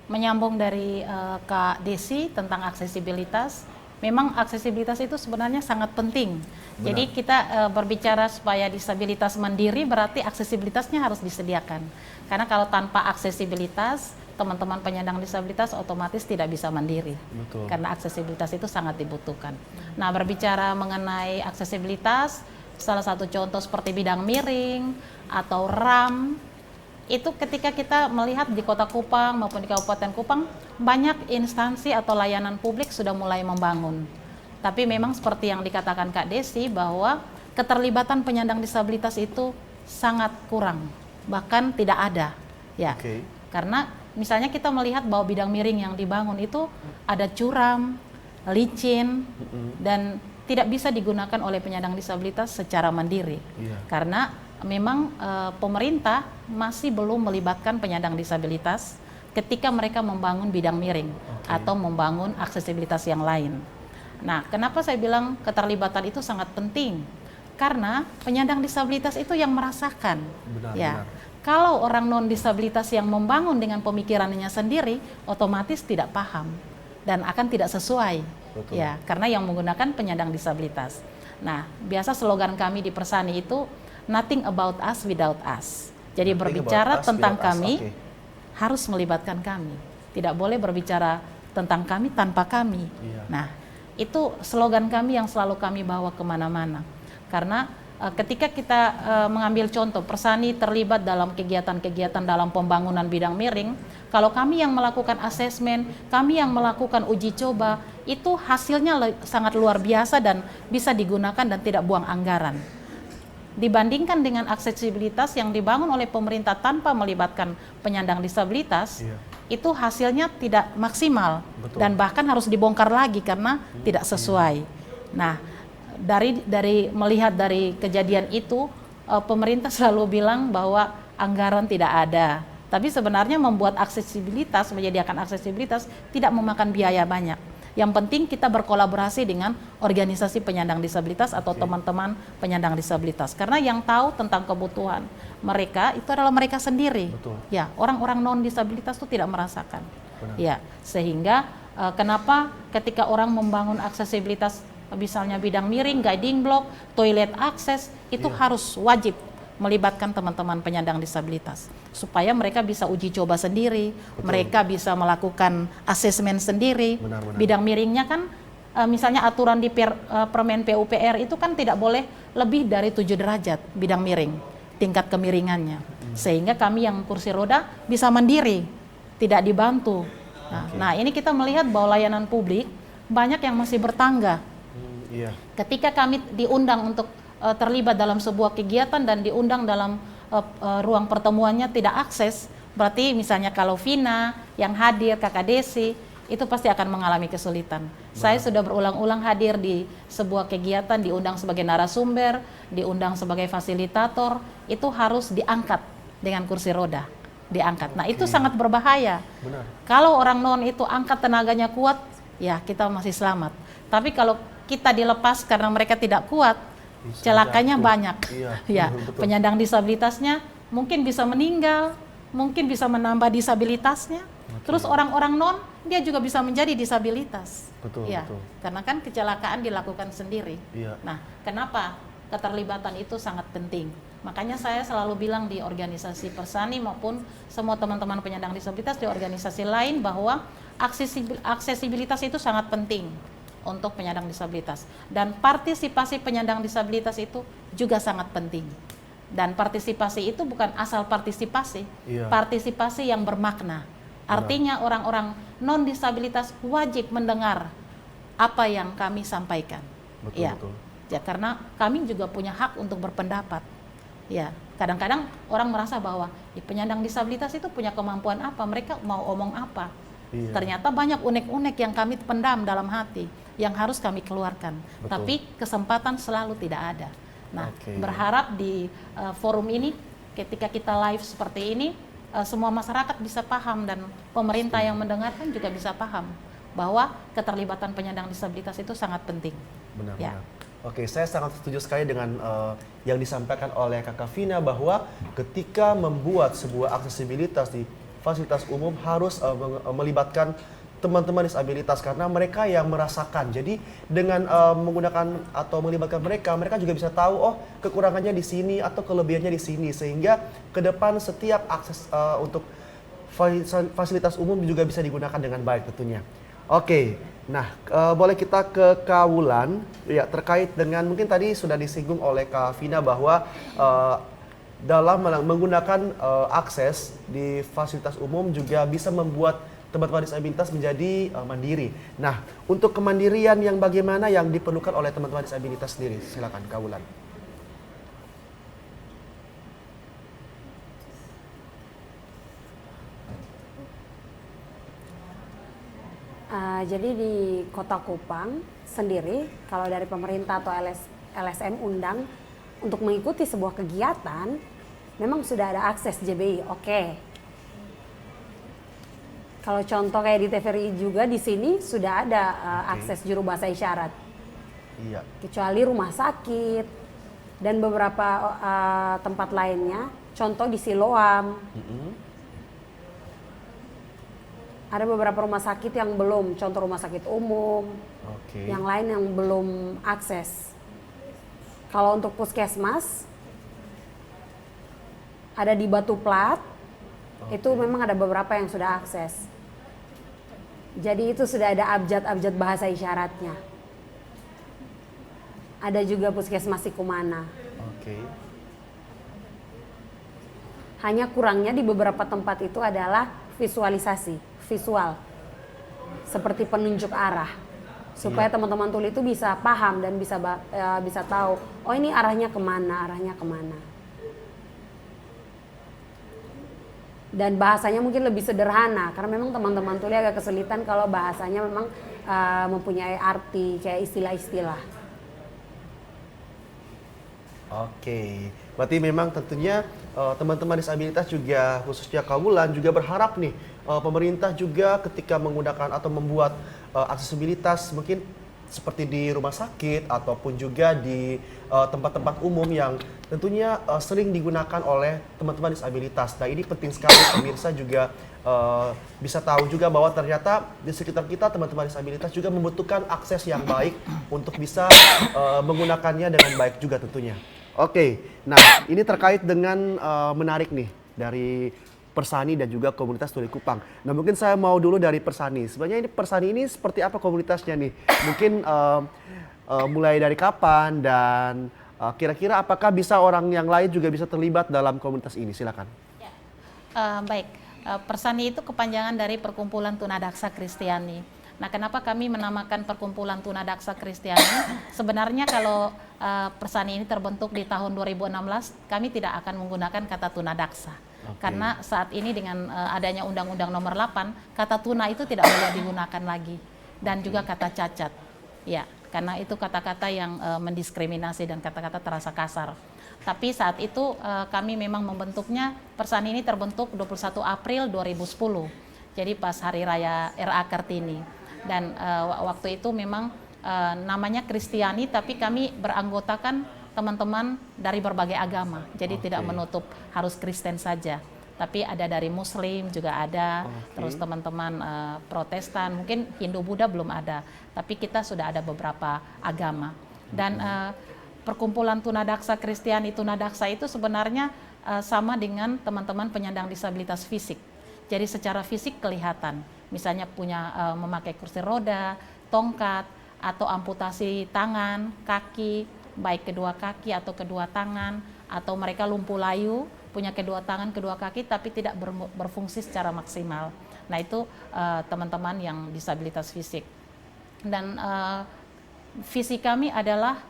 Speaker 3: Menyambung dari Kak Desi tentang aksesibilitas, memang aksesibilitas itu sebenarnya sangat penting.
Speaker 2: Benar.
Speaker 3: Jadi kita berbicara supaya disabilitas mandiri berarti aksesibilitasnya harus disediakan. Karena kalau tanpa aksesibilitas, teman-teman penyandang disabilitas otomatis tidak bisa mandiri.
Speaker 2: Betul.
Speaker 3: Karena aksesibilitas itu sangat dibutuhkan. Nah, berbicara mengenai aksesibilitas, salah satu contoh seperti bidang miring atau RAM, itu ketika kita melihat di Kota Kupang maupun di Kabupaten Kupang, banyak instansi atau layanan publik sudah mulai membangun. Tapi memang seperti yang dikatakan Kak Desi bahwa keterlibatan penyandang disabilitas itu sangat kurang, bahkan tidak ada. Ya, karena misalnya kita melihat bahwa bidang miring yang dibangun itu ada curam, licin, dan tidak bisa digunakan oleh penyandang disabilitas secara mandiri. Karena memang pemerintah masih belum melibatkan penyandang disabilitas ketika mereka membangun bidang miring atau membangun aksesibilitas yang lain. Nah, kenapa saya bilang keterlibatan itu sangat penting? Karena penyandang disabilitas itu yang merasakan. Benar. Kalau orang non disabilitas yang membangun dengan pemikirannya sendiri, otomatis tidak paham dan akan tidak sesuai. Ya, karena yang menggunakan penyandang disabilitas. Nah, biasa slogan kami di Persani itu nothing about us without us. Jadi berbicara tentang kami harus melibatkan kami. Tidak boleh berbicara tentang kami tanpa kami. Nah, itu slogan kami yang selalu kami bawa kemana-mana. Karena ketika kita mengambil contoh, Persani terlibat dalam kegiatan-kegiatan dalam pembangunan bidang miring, kalau kami yang melakukan asesmen, kami yang melakukan uji coba, itu hasilnya sangat luar biasa dan bisa digunakan dan tidak buang anggaran. Dibandingkan dengan aksesibilitas yang dibangun oleh pemerintah tanpa melibatkan penyandang disabilitas, itu hasilnya tidak maksimal. Dan bahkan harus dibongkar lagi karena tidak sesuai. Nah, dari melihat dari kejadian itu, pemerintah selalu bilang bahwa anggaran tidak ada. Tapi sebenarnya membuat aksesibilitas, menyediakan aksesibilitas tidak memakan biaya banyak. Yang penting kita berkolaborasi dengan organisasi penyandang disabilitas atau teman-teman penyandang disabilitas. Karena yang tahu tentang kebutuhan mereka itu adalah mereka sendiri. Ya, orang-orang non disabilitas itu tidak merasakan. Ya, sehingga kenapa ketika orang membangun aksesibilitas, misalnya bidang miring, guiding block, toilet akses, itu harus wajib melibatkan teman-teman penyandang disabilitas supaya mereka bisa uji coba sendiri, mereka bisa melakukan asesmen sendiri. Bidang miringnya kan misalnya aturan di Permen PUPR itu kan tidak boleh lebih dari 7 derajat bidang miring, tingkat kemiringannya. Sehingga kami yang kursi roda bisa mandiri, tidak dibantu. Nah, ini kita melihat bahwa layanan publik banyak yang masih bertangga. Ketika kami diundang untuk terlibat dalam sebuah kegiatan dan diundang dalam ruang pertemuannya tidak akses, berarti misalnya kalau Vina yang hadir, Kakak Desi, itu pasti akan mengalami kesulitan. Saya sudah berulang-ulang hadir di sebuah kegiatan, diundang sebagai narasumber, diundang sebagai fasilitator, itu harus diangkat dengan kursi roda, diangkat. Nah, itu sangat berbahaya. Kalau orang non itu angkat tenaganya kuat, ya kita masih selamat. Tapi kalau kita dilepas karena mereka tidak kuat, celakanya banyak. Ya, penyandang disabilitasnya mungkin bisa meninggal, mungkin bisa menambah disabilitasnya. Terus orang-orang non dia juga bisa menjadi disabilitas. Karena kan kecelakaan dilakukan sendiri. Nah, kenapa keterlibatan itu sangat penting? Makanya saya selalu bilang di organisasi Persani maupun semua teman-teman penyandang disabilitas di organisasi lain bahwa aksesibilitas itu sangat penting untuk penyandang disabilitas, dan partisipasi penyandang disabilitas itu juga sangat penting. Dan partisipasi itu bukan asal partisipasi, partisipasi yang bermakna. Artinya orang-orang non disabilitas wajib mendengar apa yang kami sampaikan. Ya, karena kami juga punya hak untuk berpendapat. Ya, kadang-kadang orang merasa bahwa penyandang disabilitas itu punya kemampuan apa, mereka mau omong apa.
Speaker 2: Iya.
Speaker 3: Ternyata banyak unek-unek yang kami pendam dalam hati, yang harus kami keluarkan.
Speaker 2: Betul.
Speaker 3: Tapi kesempatan selalu tidak ada. Nah,
Speaker 2: Oke.
Speaker 3: berharap di forum ini, ketika kita live seperti ini, semua masyarakat bisa paham dan pemerintah yang mendengarkan juga bisa paham bahwa keterlibatan penyandang disabilitas itu sangat penting.
Speaker 2: Benar,
Speaker 3: Ya.
Speaker 2: benar. Oke, saya sangat setuju sekali dengan yang disampaikan oleh Kakak Vina bahwa ketika membuat sebuah aksesibilitas di fasilitas umum harus melibatkan teman-teman disabilitas karena mereka yang merasakan. Jadi dengan menggunakan atau melibatkan mereka, mereka juga bisa tahu oh kekurangannya di sini atau kelebihannya di sini sehingga ke depan setiap akses untuk fasilitas umum juga bisa digunakan dengan baik tentunya. Oke, nah boleh kita ke Kak Wulan ya terkait dengan mungkin tadi sudah disinggung oleh Kak Vina bahwa dalam menggunakan akses di fasilitas umum juga bisa membuat teman-teman disabilitas menjadi mandiri. Nah, untuk kemandirian yang bagaimana yang diperlukan oleh teman-teman disabilitas sendiri? Silakan Kak Wulan.
Speaker 5: Jadi di Kota Kupang sendiri, kalau dari pemerintah atau LSM undang untuk mengikuti sebuah kegiatan, memang sudah ada akses JBI. Oke. Kalau contoh kayak di TVRI juga di sini sudah ada akses juru bahasa isyarat.
Speaker 2: Iya.
Speaker 5: Kecuali rumah sakit dan beberapa tempat lainnya. Contoh di Siloam. Ada beberapa rumah sakit yang belum, contoh rumah sakit umum, yang lain yang belum akses. Kalau untuk puskesmas, ada di Batu Plat, itu memang ada beberapa yang sudah akses. Jadi itu sudah ada abjad-abjad bahasa isyaratnya. Ada juga puskesmas Sikumana. Hanya kurangnya di beberapa tempat itu adalah visualisasi. Visual seperti penunjuk arah supaya teman-teman tuli itu bisa paham dan bisa tahu oh ini arahnya kemana dan bahasanya mungkin lebih sederhana karena memang teman-teman tuli agak kesulitan kalau bahasanya memang mempunyai arti kayak istilah-istilah.
Speaker 2: Oke, berarti memang tentunya teman-teman disabilitas juga khususnya Kak Wulan juga berharap nih pemerintah juga ketika menggunakan atau membuat aksesibilitas mungkin seperti di rumah sakit ataupun juga di tempat-tempat umum yang tentunya sering digunakan oleh teman-teman disabilitas. Nah ini penting sekali pemirsa juga bisa tahu juga bahwa ternyata di sekitar kita teman-teman disabilitas juga membutuhkan akses yang baik untuk bisa menggunakannya dengan baik juga tentunya. Oke, nah ini terkait dengan menarik nih dari Persani dan juga komunitas Tuli Kupang. Nah mungkin saya mau dulu dari Persani. Sebenarnya ini Persani ini seperti apa komunitasnya nih? Mungkin mulai dari kapan dan kira-kira apakah bisa orang yang lain juga bisa terlibat dalam komunitas ini? Silakan.
Speaker 3: Ya. Baik, Persani itu kepanjangan dari Perkumpulan Tunadaksa Kristiani. Nah, kenapa kami menamakan Perkumpulan Tunadaksa Kristiani? Sebenarnya kalau Persani ini terbentuk di tahun 2016, kami tidak akan menggunakan kata tunadaksa. Karena saat ini dengan adanya Undang-Undang Nomor 8, kata tuna itu tidak boleh digunakan lagi. Dan juga kata cacat. Ya, karena itu kata-kata yang mendiskriminasi dan kata-kata terasa kasar. Tapi saat itu kami memang membentuknya, Persani ini terbentuk 21 April 2010. Jadi pas Hari Raya RA Kartini. Dan waktu itu memang namanya Kristiani, tapi kami beranggotakan teman-teman dari berbagai agama. Jadi tidak menutup harus Kristen saja. Tapi ada dari Muslim juga ada, terus teman-teman Protestan, mungkin Hindu Buddha belum ada. Tapi kita sudah ada beberapa agama. Dan Perkumpulan Tunadaksa Kristiani Tunadaksa itu sebenarnya sama dengan teman-teman penyandang disabilitas fisik. Jadi secara fisik kelihatan, misalnya punya memakai kursi roda, tongkat, atau amputasi tangan, kaki, baik kedua kaki atau kedua tangan, atau mereka lumpuh layu, punya kedua tangan, kedua kaki, tapi tidak berfungsi secara maksimal. Nah itu teman-teman yang disabilitas fisik. Dan visi kami adalah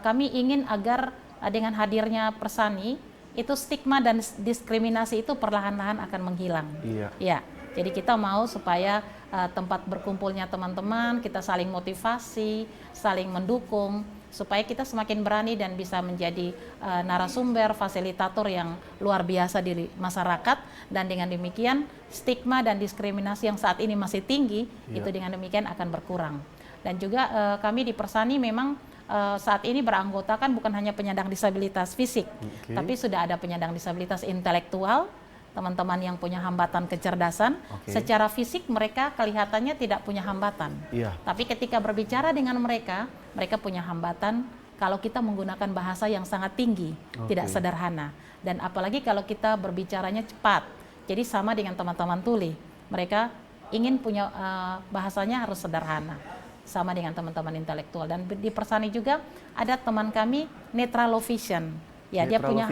Speaker 3: kami ingin agar dengan hadirnya Persani itu stigma dan diskriminasi itu perlahan-lahan akan menghilang.
Speaker 2: Iya.
Speaker 3: Ya, jadi kita mau supaya tempat berkumpulnya teman-teman, kita saling motivasi, saling mendukung, supaya kita semakin berani dan bisa menjadi narasumber, fasilitator yang luar biasa di masyarakat, dan dengan demikian stigma dan diskriminasi yang saat ini masih tinggi, itu dengan demikian akan berkurang. Dan juga kami di Persani memang saat ini beranggotakan bukan hanya penyandang disabilitas fisik, tapi sudah ada penyandang disabilitas intelektual, teman-teman yang punya hambatan kecerdasan. Secara fisik mereka kelihatannya tidak punya hambatan, tapi ketika berbicara dengan mereka, mereka punya hambatan kalau kita menggunakan bahasa yang sangat tinggi, tidak sederhana. Dan apalagi kalau kita berbicaranya cepat, jadi sama dengan teman-teman tuli, mereka ingin punya bahasanya harus sederhana, sama dengan teman-teman intelektual. Dan di Persani juga ada teman kami netra low vision. Ya, dia punya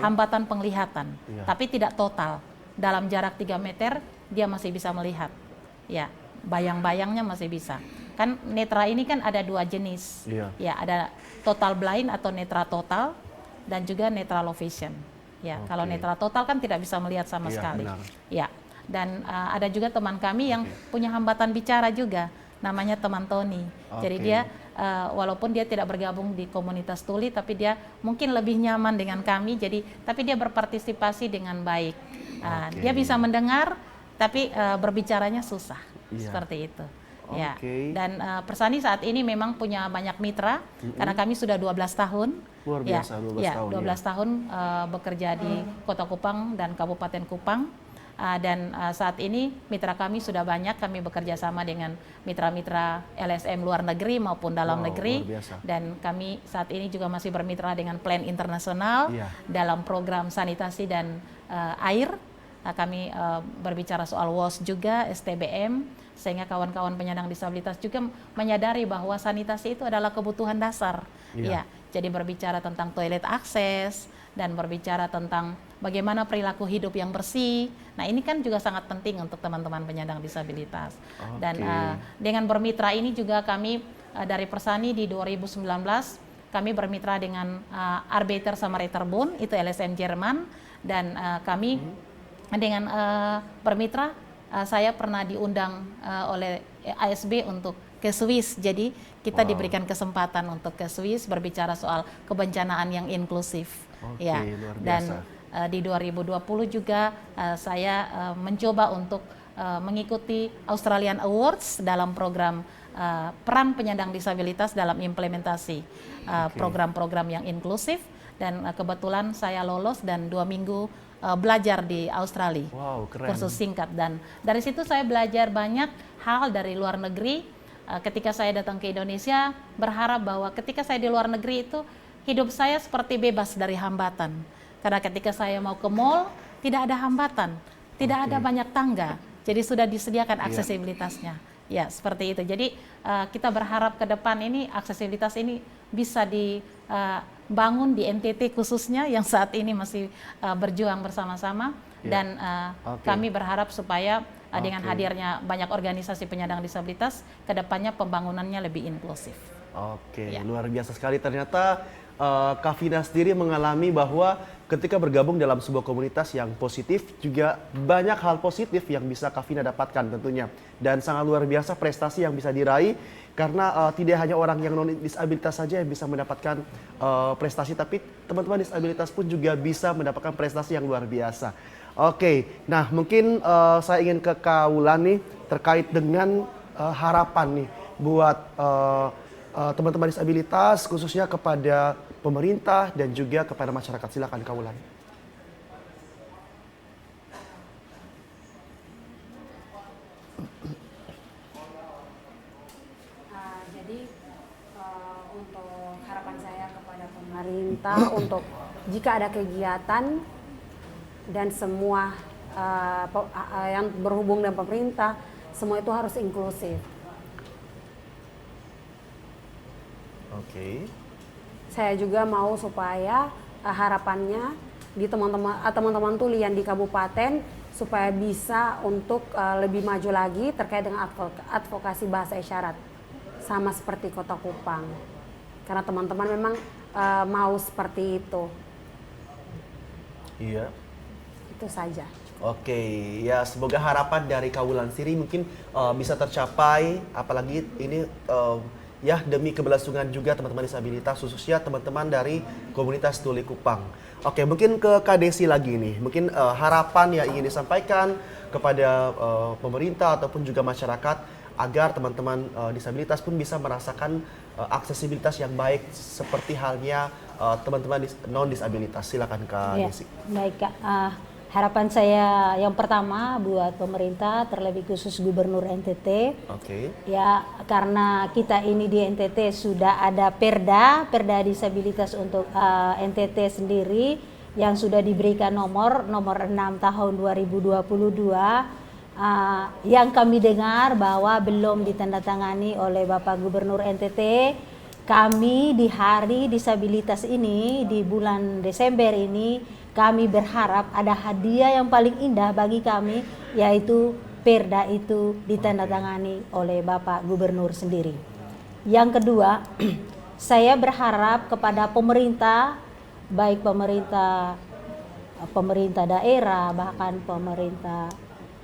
Speaker 3: hambatan penglihatan, tapi tidak total. Dalam jarak 3 meter dia masih bisa melihat. Ya, bayang-bayangnya masih bisa. Kan netra ini kan ada 2 jenis. Ya, ada total blind atau netra total dan juga netra low vision. Ya, kalau netra total kan tidak bisa melihat sama sekali. Benar. Ya. Dan ada juga teman kami yang punya hambatan bicara juga, namanya teman Tony. Jadi dia walaupun dia tidak bergabung di komunitas tuli, tapi dia mungkin lebih nyaman dengan kami. Tapi dia berpartisipasi dengan baik. Dia bisa mendengar, tapi berbicaranya susah, seperti itu. Ya. Dan Persani saat ini memang punya banyak mitra, karena kami sudah 12 tahun.
Speaker 2: Luar biasa,
Speaker 3: 12 tahun bekerja di Kota Kupang dan Kabupaten Kupang. Dan saat ini mitra kami sudah banyak, kami bekerja sama dengan mitra-mitra LSM luar negeri maupun dalam negeri, dan kami saat ini juga masih bermitra dengan Plan Internasional dalam program sanitasi dan air. Kami berbicara soal WOS juga, STBM, sehingga kawan-kawan penyandang disabilitas juga menyadari bahwa sanitasi itu adalah kebutuhan dasar. Ya, jadi berbicara tentang toilet akses dan berbicara tentang bagaimana perilaku hidup yang bersih. Nah, ini kan juga sangat penting untuk teman-teman penyandang disabilitas. Dan dengan bermitra ini juga kami dari Persani di 2019 kami bermitra dengan Arbeiter Samariterbund, itu LSM Jerman, dan kami dengan bermitra, saya pernah diundang oleh ASB untuk ke Swiss. Jadi kita diberikan kesempatan untuk ke Swiss berbicara soal kebencanaan yang inklusif.
Speaker 2: Luar biasa.
Speaker 3: Dan di 2020 juga saya mencoba untuk mengikuti Australian Awards dalam program peran penyandang disabilitas dalam implementasi program-program yang inklusif, dan kebetulan saya lolos dan 2 minggu belajar di Australia.
Speaker 2: Keren.
Speaker 3: Kursus singkat, dan dari situ saya belajar banyak hal dari luar negeri. Ketika saya datang ke Indonesia, berharap bahwa ketika saya di luar negeri itu hidup saya seperti bebas dari hambatan. Karena ketika saya mau ke mall, tidak ada hambatan, tidak ada banyak tangga, jadi sudah disediakan aksesibilitasnya. Ya, seperti itu. Jadi kita berharap ke depan ini aksesibilitas ini bisa dibangun di NTT khususnya yang saat ini masih berjuang bersama-sama. Dan kami berharap supaya dengan hadirnya banyak organisasi penyandang disabilitas, ke depannya pembangunannya lebih inklusif.
Speaker 2: Luar biasa sekali. Ternyata Kak Vina sendiri mengalami bahwa ketika bergabung dalam sebuah komunitas yang positif, juga banyak hal positif yang bisa Kak Vina dapatkan tentunya. Dan sangat luar biasa prestasi yang bisa diraih, karena tidak hanya orang yang non-disabilitas saja yang bisa mendapatkan prestasi, tapi teman-teman disabilitas pun juga bisa mendapatkan prestasi yang luar biasa. Nah mungkin saya ingin ke Kak Wulan nih, terkait dengan harapan nih buat teman-teman disabilitas, khususnya kepada pemerintah dan juga kepada masyarakat. Silakan Kak Wulan.
Speaker 5: Jadi untuk harapan saya kepada pemerintah untuk jika ada kegiatan dan semua yang berhubung dengan pemerintah, semua itu harus inklusif. Saya juga mau supaya harapannya di teman-teman tuli yang di kabupaten supaya bisa untuk lebih maju lagi terkait dengan advokasi bahasa isyarat, sama seperti Kota Kupang, karena teman-teman memang mau seperti itu.
Speaker 2: Iya.
Speaker 5: Itu saja.
Speaker 2: Oke, ya semoga harapan dari Kawulan Siri mungkin bisa tercapai, apalagi ini ya demi keberlangsungan juga teman-teman disabilitas, khususnya teman-teman dari komunitas Tuli Kupang. Oke, mungkin ke Kak Desi lagi nih, mungkin harapan yang ingin disampaikan kepada pemerintah ataupun juga masyarakat agar teman-teman disabilitas pun bisa merasakan aksesibilitas yang baik seperti halnya teman-teman non disabilitas. Silakan Kak
Speaker 4: Ya,
Speaker 2: Desi.
Speaker 4: baik Kak. Harapan saya yang pertama buat pemerintah, terlebih khusus Gubernur NTT,
Speaker 2: Oke.
Speaker 4: ya karena kita ini di NTT sudah ada perda disabilitas untuk NTT sendiri yang sudah diberikan nomor 6 tahun 2022, yang kami dengar bahwa belum ditandatangani oleh Bapak Gubernur NTT. Kami di hari disabilitas ini di bulan Desember ini kami berharap ada hadiah yang paling indah bagi kami, yaitu perda itu ditandatangani oleh Bapak Gubernur sendiri. Yang kedua, saya berharap kepada pemerintah, baik pemerintah daerah, bahkan pemerintah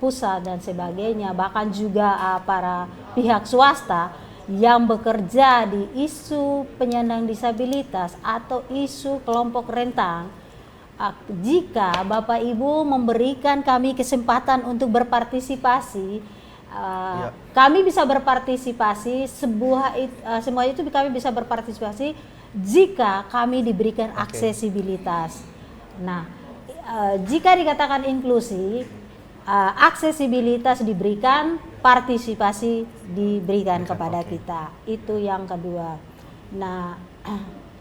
Speaker 4: pusat dan sebagainya, bahkan juga para pihak swasta yang bekerja di isu penyandang disabilitas atau isu kelompok rentan. Jika Bapak Ibu memberikan kami kesempatan untuk berpartisipasi, kami bisa berpartisipasi, semua itu kami bisa berpartisipasi jika kami diberikan aksesibilitas. Nah, jika dikatakan inklusi, aksesibilitas diberikan, partisipasi diberikan kepada kita. Itu yang kedua. Nah,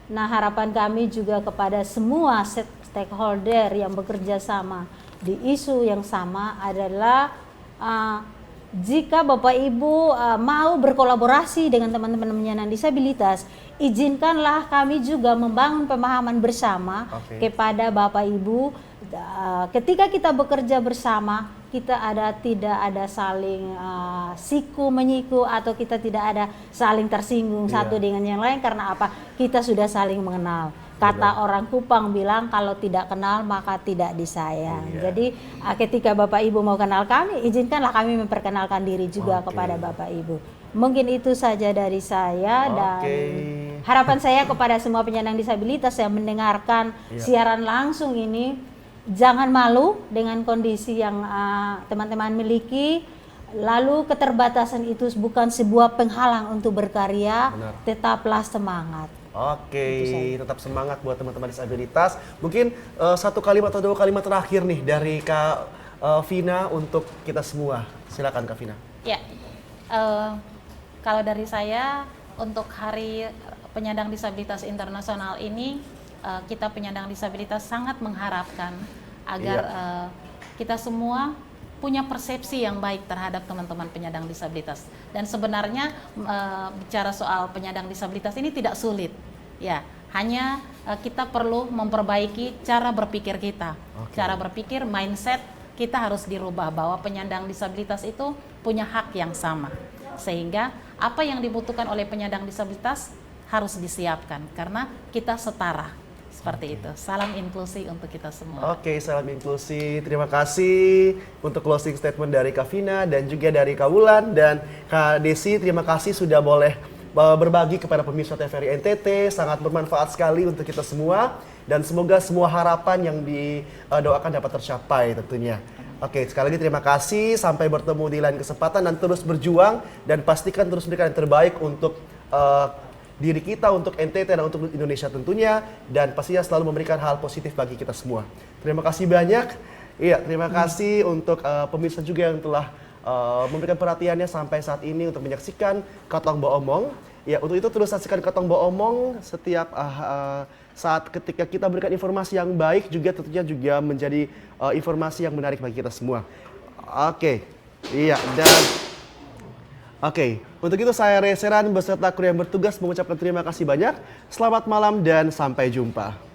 Speaker 4: harapan kami juga kepada semua stakeholder yang bekerja sama di isu yang sama adalah jika Bapak Ibu mau berkolaborasi dengan teman-teman penyandang disabilitas, izinkanlah kami juga membangun pemahaman bersama kepada Bapak Ibu. Ketika kita bekerja bersama, kita tidak ada saling siku menyiku atau kita tidak ada saling tersinggung satu dengan yang lain. Karena apa? Kita sudah saling mengenal. Kata orang Kupang bilang, kalau tidak kenal maka tidak disayang. Jadi ketika Bapak Ibu mau kenal kami, izinkanlah kami memperkenalkan diri juga kepada Bapak Ibu. Mungkin itu saja dari saya, dan harapan saya kepada semua penyandang disabilitas yang mendengarkan siaran langsung ini, jangan malu dengan kondisi yang teman-teman miliki. Lalu keterbatasan itu bukan sebuah penghalang untuk berkarya. Tetaplah semangat.
Speaker 2: Oke, tetap semangat buat teman-teman disabilitas. Mungkin satu kalimat atau dua kalimat terakhir nih dari Kak Vina untuk kita semua. Silakan Kak Vina.
Speaker 3: Ya, kalau dari saya untuk Hari Penyandang Disabilitas Internasional ini, kita penyandang disabilitas sangat mengharapkan agar kita semua punya persepsi yang baik terhadap teman-teman penyandang disabilitas. Dan sebenarnya bicara soal penyandang disabilitas ini tidak sulit. Ya, hanya kita perlu memperbaiki cara berpikir kita. Cara berpikir, mindset kita harus dirubah bahwa penyandang disabilitas itu punya hak yang sama. Sehingga apa yang dibutuhkan oleh penyandang disabilitas harus disiapkan karena kita setara. Seperti itu. Salam inklusi untuk kita semua.
Speaker 2: Oke, salam inklusi. Terima kasih untuk closing statement dari Kak Vina dan juga dari Kak Wulan dan Kak Desi. Terima kasih sudah boleh berbagi kepada pemirsa TVRI NTT. Sangat bermanfaat sekali untuk kita semua dan semoga semua harapan yang didoakan dapat tercapai tentunya. Oke, sekali lagi terima kasih. Sampai bertemu di lain kesempatan dan terus berjuang dan pastikan terus memberikan yang terbaik untuk diri kita, untuk NTT dan untuk Indonesia tentunya, dan pastinya selalu memberikan hal positif bagi kita semua. Terima kasih banyak. Iya, terima kasih untuk pemirsa juga yang telah memberikan perhatiannya sampai saat ini untuk menyaksikan Katong Bo Omong. Ya, untuk itu terus saksikan Katong Bo Omong setiap saat ketika kita berikan informasi yang baik juga tentunya juga menjadi informasi yang menarik bagi kita semua. Oke. Iya, dan Oke, untuk itu saya Reseran beserta kru yang bertugas mengucapkan terima kasih banyak. Selamat malam dan sampai jumpa.